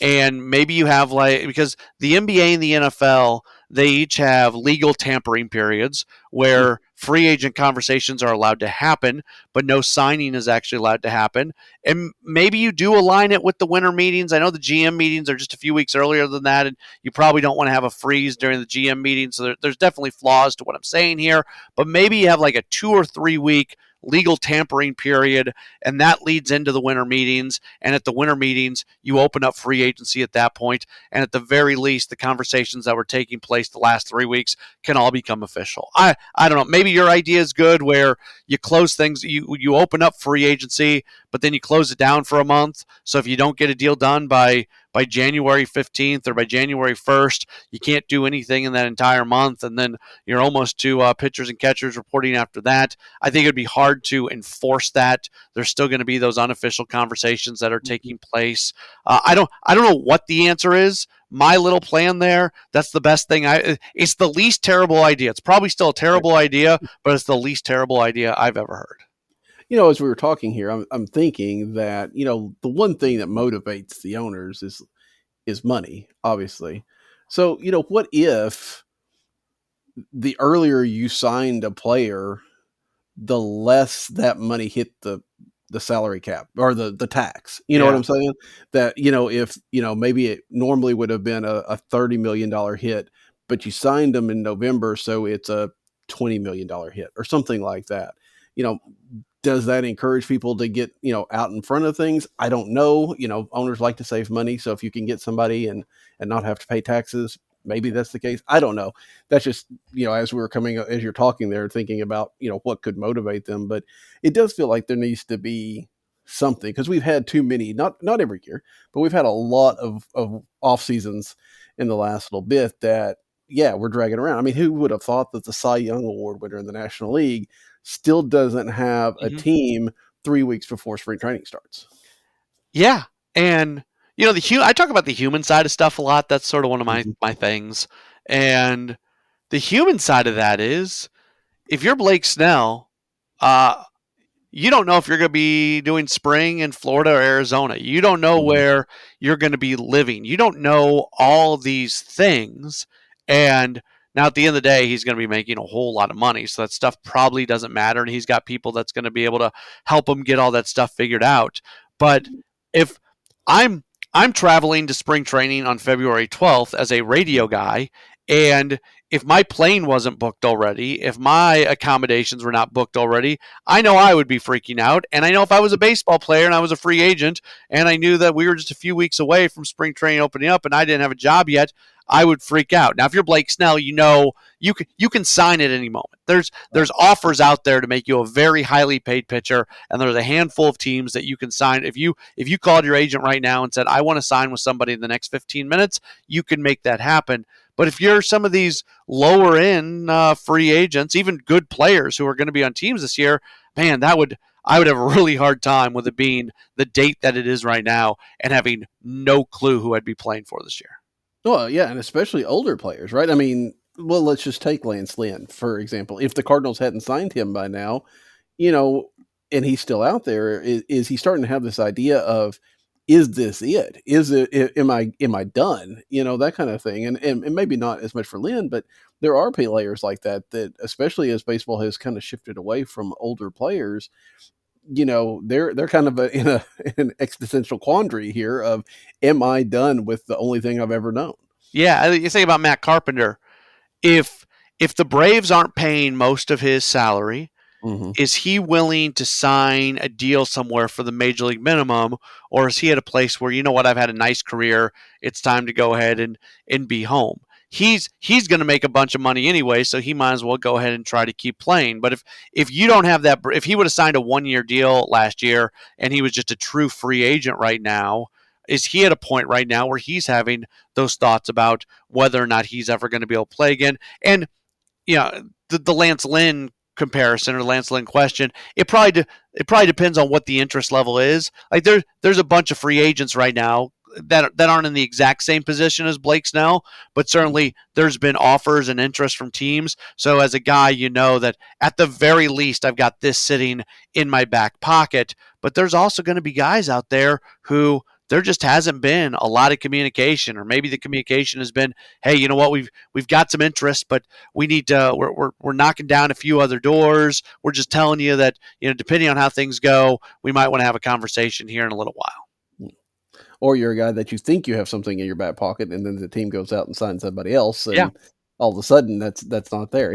and maybe you have because the NBA and the NFL, they each have legal tampering periods where free agent conversations are allowed to happen, but no signing is actually allowed to happen. And maybe you do align it with the winter meetings. I know the GM meetings are just a few weeks earlier than that, and you probably don't want to have a freeze during the GM meeting. So there's definitely flaws to what I'm saying here, but maybe you have like a 2 or 3 week legal tampering period, and that leads into the winter meetings. And at the winter meetings, you open up free agency at that point, and at the very least, the conversations that were taking place the last 3 weeks can all become official. I don't know. Maybe your idea is good, where you close things, you open up free agency, but then you close it down for a month. So if you don't get a deal done by January 15th or by January 1st, you can't do anything in that entire month, and then you're almost to pitchers and catchers reporting after that. I think it'd be hard to enforce that. There's still going to be those unofficial conversations that are taking place. I don't know what the answer is. My little plan there, that's the best thing. It's the least terrible idea. It's probably still a terrible idea, but it's the least terrible idea I've ever heard. As we were talking here, I'm thinking that, the one thing that motivates the owners is money, obviously. So, what if the earlier you signed a player, the less that money hit the salary cap or the tax? You know what I'm saying? That, if, maybe it normally would have been a $30 million hit, but you signed them in November, so it's a $20 million hit or something like that. Does that encourage people to get, out in front of things? I don't know. Owners like to save money. So if you can get somebody and not have to pay taxes, maybe that's the case. I don't know. That's just, as you're talking there, thinking about, what could motivate them. But it does feel like there needs to be something, because we've had too many, not every year, but we've had a lot of off seasons in the last little bit that, we're dragging around. I mean, who would have thought that the Cy Young Award winner in the National League still doesn't have a team 3 weeks before spring training starts? Yeah. And, I talk about the human side of stuff a lot. That's sort of one of my things. And the human side of that is, if you're Blake Snell, you don't know if you're going to be doing spring in Florida or Arizona. You don't know where you're going to be living. You don't know all these things. And now, at the end of the day, he's going to be making a whole lot of money, so that stuff probably doesn't matter, and he's got people that's going to be able to help him get all that stuff figured out. But if I'm traveling to spring training on February 12th as a radio guy, and if my plane wasn't booked already, if my accommodations were not booked already, I know I would be freaking out. And I know if I was a baseball player and I was a free agent and I knew that we were just a few weeks away from spring training opening up and I didn't have a job yet, I would freak out. Now, if you're Blake Snell, you can sign at any moment. There's offers out there to make you a very highly paid pitcher, and there's a handful of teams that you can sign. If you called your agent right now and said, I want to sign with somebody in the next 15 minutes, you can make that happen. But if you're some of these lower end free agents, even good players who are going to be on teams this year, man, I would have a really hard time with it being the date that it is right now and having no clue who I'd be playing for this year. Oh, yeah, and especially older players, right? I mean, well, let's just take Lance Lynn, for example. If the Cardinals hadn't signed him by now, and he's still out there, is he starting to have this idea of, is this it? Am I done? That kind of thing. And maybe not as much for Lynn, but there are players like that, especially as baseball has kind of shifted away from older players, they're kind of in an existential quandary here of, am I done with the only thing I've ever known? Yeah, you think about Matt Carpenter. If the Braves aren't paying most of his salary, is he willing to sign a deal somewhere for the major league minimum, or is he at a place where, I've had a nice career, it's time to go ahead and be home? He's going to make a bunch of money anyway, so he might as well go ahead and try to keep playing. But if you don't have that, if he would have signed a 1-year deal last year and he was just a true free agent right now, is he at a point right now where he's having those thoughts about whether or not he's ever going to be able to play again? And the Lance Lynn comparison or Lance Lynn question, it probably depends on what the interest level is. Like there's a bunch of free agents right now that aren't in the exact same position as Blake Snell, but certainly there's been offers and interest from teams. So as a guy, you know that at the very least, I've got this sitting in my back pocket. But there's also going to be guys out there who there just hasn't been a lot of communication, or maybe the communication has been, hey, you know what, we've got some interest, but we need to we're knocking down a few other doors. We're just telling you that, you know, depending on how things go, we might want to have a conversation here in a little while. Or you're a guy that you think you have something in your back pocket, and then the team goes out and signs somebody else, and all of a sudden that's not there.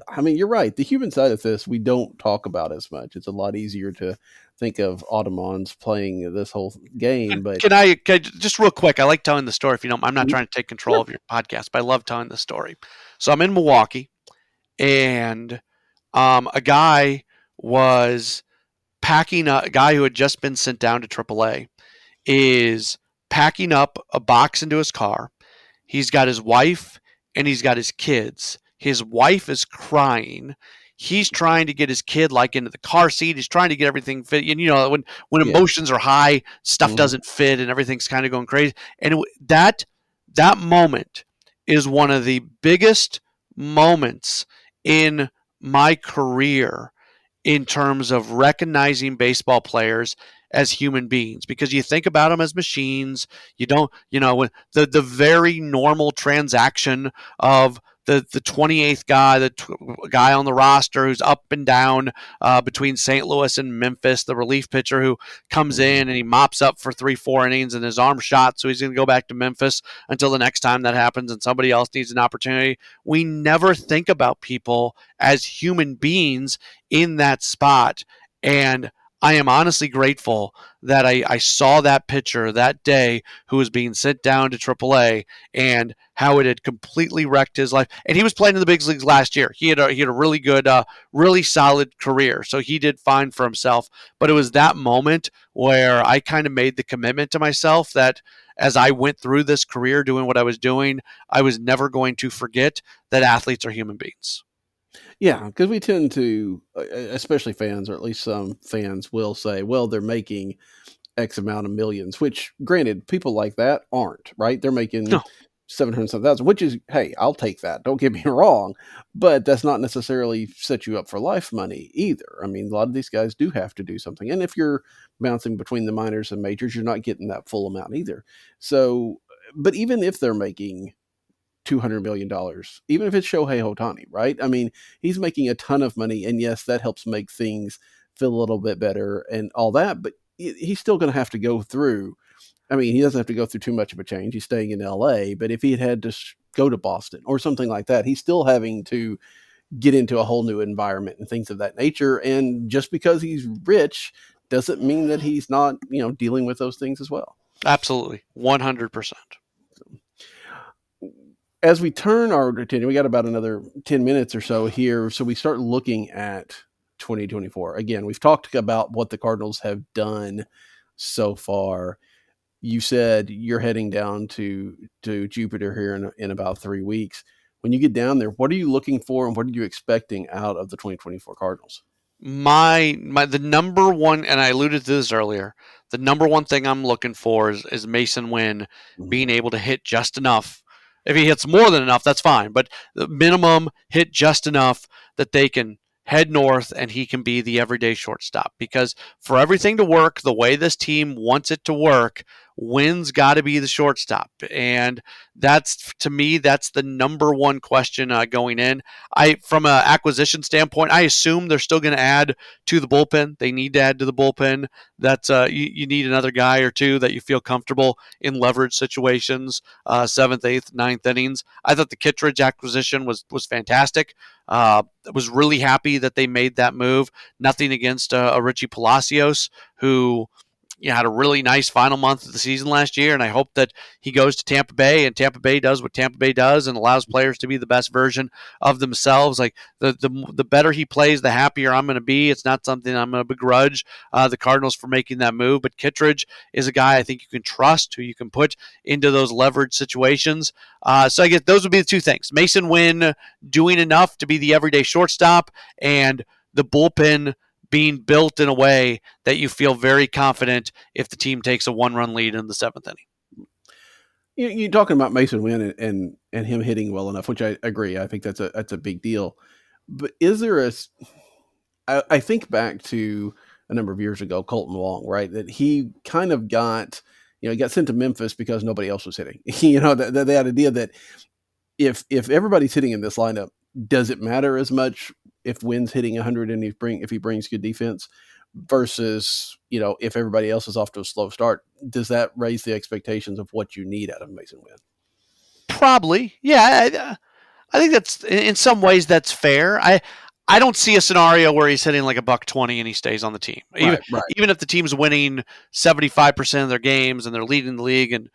I mean, you're right. The human side of this we don't talk about as much. It's a lot easier to think of Ottomans playing this whole game. But can I just real quick? I like telling the story. If you don't, I'm not trying to take control of your podcast, but I love telling the story. So I'm in Milwaukee, and a guy was packing up. A guy who had just been sent down to AAA is packing up a box into his car. He's got his wife and he's got his kids. His wife is crying. He's trying to get his kid like into the car seat. He's trying to get everything fit. And you know, when emotions are high, stuff doesn't fit and everything's kind of going crazy. And that moment is one of the biggest moments in my career in terms of recognizing baseball players as human beings, because you think about them as machines. You don't, you know, when the very normal transaction of the 28th guy, the guy on the roster who's up and down between St. Louis and Memphis, the relief pitcher who comes in and he mops up for 3-4 innings and his arm's shot, so he's going to go back to Memphis until the next time that happens and somebody else needs an opportunity. We never think about people as human beings in that spot. And I am honestly grateful that I saw that pitcher that day who was being sent down to AAA and how it had completely wrecked his life. And he was playing in the big leagues last year. He had a really good, really solid career. So he did fine for himself. But it was that moment where I kind of made the commitment to myself that as I went through this career doing what I was doing, I was never going to forget that athletes are human beings. Yeah, because we tend to, especially fans, or at least some fans will say, well, they're making X amount of millions, which granted, people like that aren't, right? They're making 700,000, which is, hey, I'll take that. Don't get me wrong. But that's not necessarily set you up for life money either. I mean, a lot of these guys do have to do something. And if you're bouncing between the minors and majors, you're not getting that full amount either. So, but even if they're making $200 million, even if it's Shohei Ohtani, right? I mean, he's making a ton of money, and yes, that helps make things feel a little bit better and all that, but he's still going to have to go through. I mean, he doesn't have to go through too much of a change. He's staying in LA, but if he had to go to Boston or something like that, he's still having to get into a whole new environment and things of that nature. And just because he's rich doesn't mean that he's not, dealing with those things as well. Absolutely. 100%. As we turn our attention, we got about another 10 minutes or so here. So we start looking at 2024. Again, we've talked about what the Cardinals have done so far. You said you're heading down to Jupiter here in about 3 weeks. When you get down there, what are you looking for and what are you expecting out of the 2024 Cardinals? The number one, and I alluded to this earlier, the number one thing I'm looking for is Mason Wynn being able to hit just enough. If he hits more than enough, that's fine. But the minimum, hit just enough that they can head north and he can be the everyday shortstop. Because for everything to work the way this team wants it to work, Wynn's got to be the shortstop. And to me, that's the number one question going in. From an acquisition standpoint, I assume they're still going to add to the bullpen. They need to add to the bullpen. That's you need another guy or two that you feel comfortable in leverage situations, 7th, 8th, 9th innings. I thought the Kittredge acquisition was fantastic. I was really happy that they made that move. Nothing against a Richie Palacios, who had a really nice final month of the season last year, and I hope that he goes to Tampa Bay and Tampa Bay does what Tampa Bay does and allows players to be the best version of themselves. Like the better he plays, the happier I'm going to be. It's not something I'm going to begrudge the Cardinals for making that move, but Kittredge is a guy I think you can trust, who you can put into those leverage situations. So I guess those would be the two things. Mason Wynn doing enough to be the everyday shortstop, and the bullpen being built in a way that you feel very confident if the team takes a 1-run lead in the 7th inning. You're talking about Mason Wynn and him hitting well enough, which I agree. I think that's a big deal. But is there I think back to a number of years ago, Colton Wong, right? That he kind of got, he got sent to Memphis because nobody else was hitting. That idea that if everybody's hitting in this lineup, does it matter as much if Wynn's hitting 100 and if he brings good defense versus, if everybody else is off to a slow start? Does that raise the expectations of what you need out of Mason Wynn? Probably. Yeah. I think that's, in some ways, that's fair. I don't see a scenario where he's hitting like a $120 and he stays on the team. Right. Even if the team's winning 75% of their games and they're leading the league and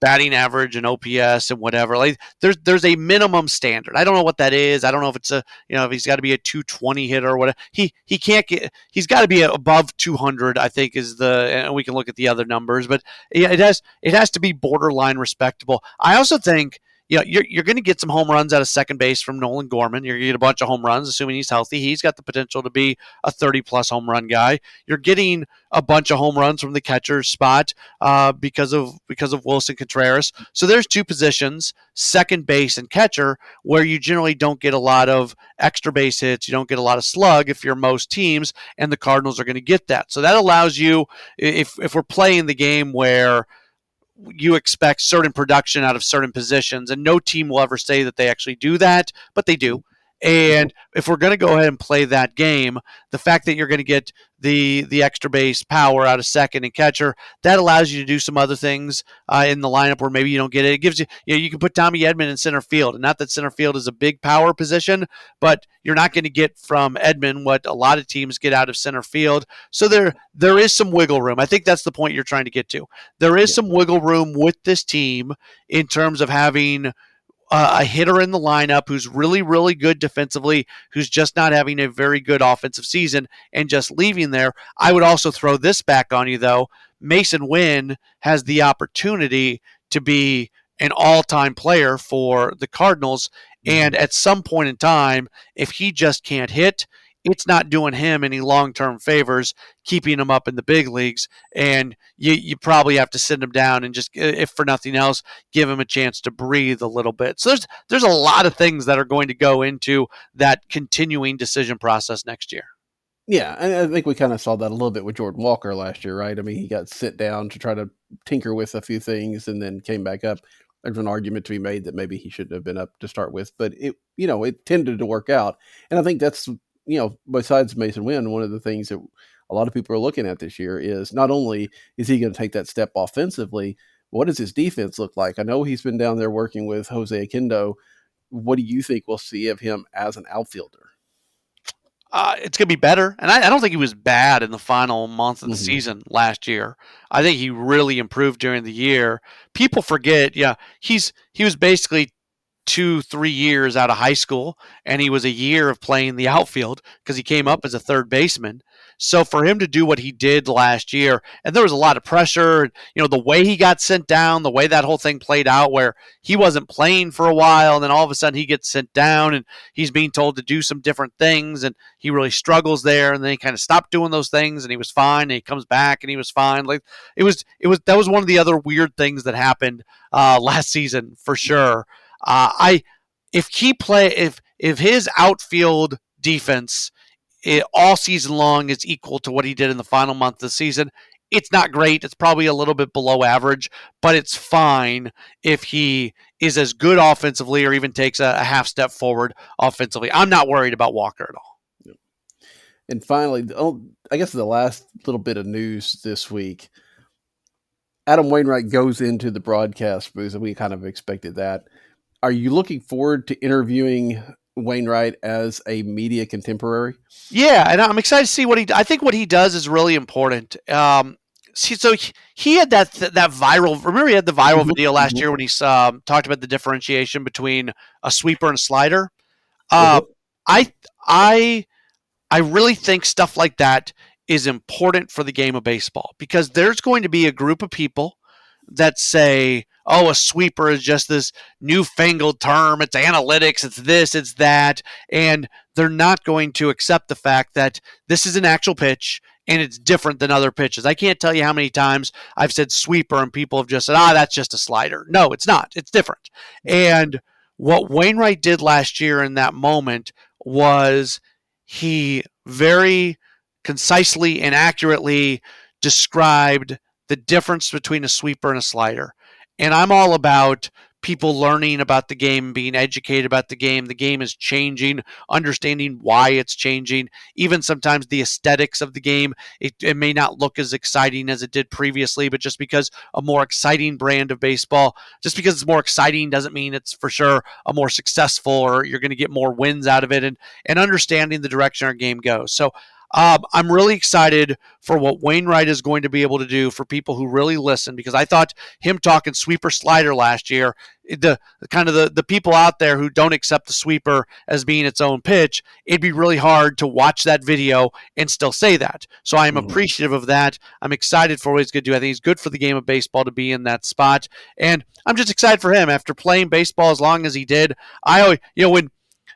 batting average and OPS and whatever, like there's a minimum standard. I don't know what that is. I don't know if it's if he's got to be a 220 hitter or whatever. He can't get. He's got to be above 200. I think and we can look at the other numbers, but yeah, it has to be borderline respectable. I also think, you're going to get some home runs out of second base from Nolan Gorman. You're going to get a bunch of home runs, assuming he's healthy. He's got the potential to be a 30-plus home run guy. You're getting a bunch of home runs from the catcher's spot because of Wilson Contreras. So there's two positions, second base and catcher, where you generally don't get a lot of extra base hits. You don't get a lot of slug if you're most teams, and the Cardinals are going to get that. So that allows you, if we're playing the game where you expect certain production out of certain positions, and no team will ever say that they actually do that, but they do. And if we're going to go ahead and play that game, the fact that you're going to get the extra base power out of second and catcher, that allows you to do some other things in the lineup where maybe you don't get it. It gives you, you can put Tommy Edman in center field, and not that center field is a big power position, but you're not going to get from Edman what a lot of teams get out of center field. So there is some wiggle room. I think that's the point you're trying to get to. There is some wiggle room with this team in terms of having a hitter in the lineup who's really, really good defensively, who's just not having a very good offensive season and just leaving there. I would also throw this back on you, though. Mason Wynn has the opportunity to be an all-time player for the Cardinals, and at some point in time, if he just can't hit, it's not doing him any long-term favors, keeping him up in the big leagues, and you probably have to sit him down and just, if for nothing else, give him a chance to breathe a little bit. So there's a lot of things that are going to go into that continuing decision process next year. Yeah, and I think we kind of saw that a little bit with Jordan Walker last year, right? I mean, he got sit down to try to tinker with a few things and then came back up. There's an argument to be made that maybe he shouldn't have been up to start with, but it tended to work out. And I think that's, besides Mason Wynn, one of the things that a lot of people are looking at this year is not only is he going to take that step offensively, what does his defense look like? I know he's been down there working with Jose Akindo. What do you think we'll see of him as an outfielder? It's going to be better. And I don't think he was bad in the final month of the season last year. I think he really improved during the year. People forget, he was basically 2-3 years out of high school, and he was a year of playing the outfield because he came up as a third baseman. So for him to do what he did last year, and there was a lot of pressure, the way he got sent down, the way that whole thing played out where he wasn't playing for a while, and then all of a sudden he gets sent down and he's being told to do some different things, and he really struggles there, and then he kind of stopped doing those things and he was fine, and he comes back and he was fine. Like that was one of the other weird things that happened last season for sure. If his outfield defense all season long is equal to what he did in the final month of the season, it's not great. It's probably a little bit below average, but it's fine if he is as good offensively or even takes a half step forward offensively. I'm not worried about Walker at all. And finally, I guess the last little bit of news this week, Adam Wainwright goes into the broadcast booth, and we kind of expected that. Are you looking forward to interviewing Wainwright as a media contemporary? Yeah, and I'm excited to see I think what he does is really important. So he had that viral. Remember, he had the viral video last year when he talked about the differentiation between a sweeper and a slider. I really think stuff like that is important for the game of baseball, because there's going to be a group of people that say, oh, a sweeper is just this newfangled term. It's analytics. It's this, it's that. And they're not going to accept the fact that this is an actual pitch and it's different than other pitches. I can't tell you how many times I've said sweeper and people have just said, that's just a slider. No, it's not. It's different. And what Wainwright did last year in that moment was he very concisely and accurately described the difference between a sweeper and a slider. And I'm all about people learning about the game, being educated about the game. The game is changing, understanding why it's changing. Even sometimes the aesthetics of the game, it may not look as exciting as it did previously, but just because a more exciting brand of baseball, just because it's more exciting doesn't mean it's for sure a more successful or you're going to get more wins out of it, and understanding the direction our game goes. So I'm really excited for what Wainwright is going to be able to do for people who really listen, because I thought him talking sweeper slider last year, the people out there who don't accept the sweeper as being its own pitch, it'd be really hard to watch that video and still say that. So I am appreciative of that. I'm excited for what he's going to do. I think he's good for the game of baseball to be in that spot. And I'm just excited for him after playing baseball as long as he did. I always,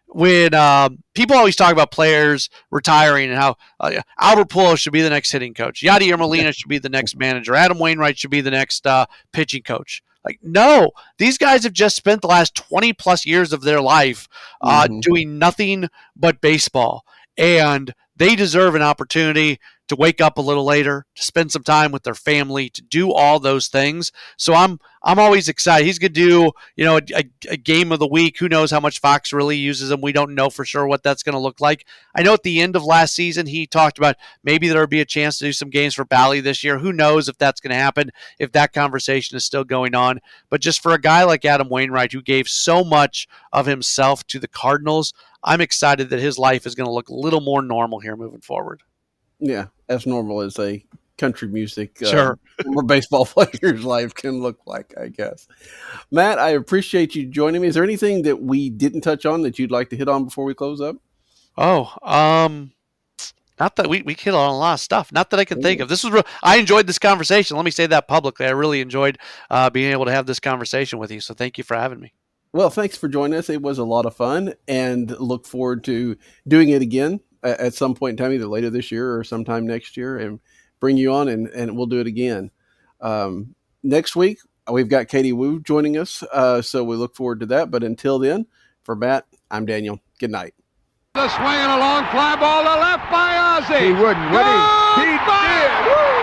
when people always talk about players retiring and how Albert Pujols should be the next hitting coach, Yadier Molina should be the next manager, Adam Wainwright should be the next pitching coach. Like, no, these guys have just spent the last 20 plus years of their life doing nothing but baseball, and they deserve an opportunity to wake up a little later, to spend some time with their family, to do all those things. So I'm always excited. He's going to do, a game of the week. Who knows how much Fox really uses him? We don't know for sure what that's going to look like. I know at the end of last season, he talked about maybe there would be a chance to do some games for Bally this year. Who knows if that's going to happen, if that conversation is still going on. But just for a guy like Adam Wainwright, who gave so much of himself to the Cardinals, I'm excited that his life is going to look a little more normal here moving forward. Yeah, as normal as a country music sure. or baseball player's life can look like, I guess. Matt, I appreciate you joining me. Is there anything that we didn't touch on that you'd like to hit on before we close up? Not that we hit on a lot of stuff. Not that I can think of. This was I enjoyed this conversation. Let me say that publicly. I really enjoyed being able to have this conversation with you. So thank you for having me. Well, thanks for joining us. It was a lot of fun, and look forward to doing it again at some point in time, either later this year or sometime next year, and bring you on and we'll do it again. Next week, we've got Katie Wu joining us. So we look forward to that. But until then, for Matt, I'm Daniel. Good night. The swing and a long fly ball to left by Ozzie. He wouldn't, would he? He did. Woo!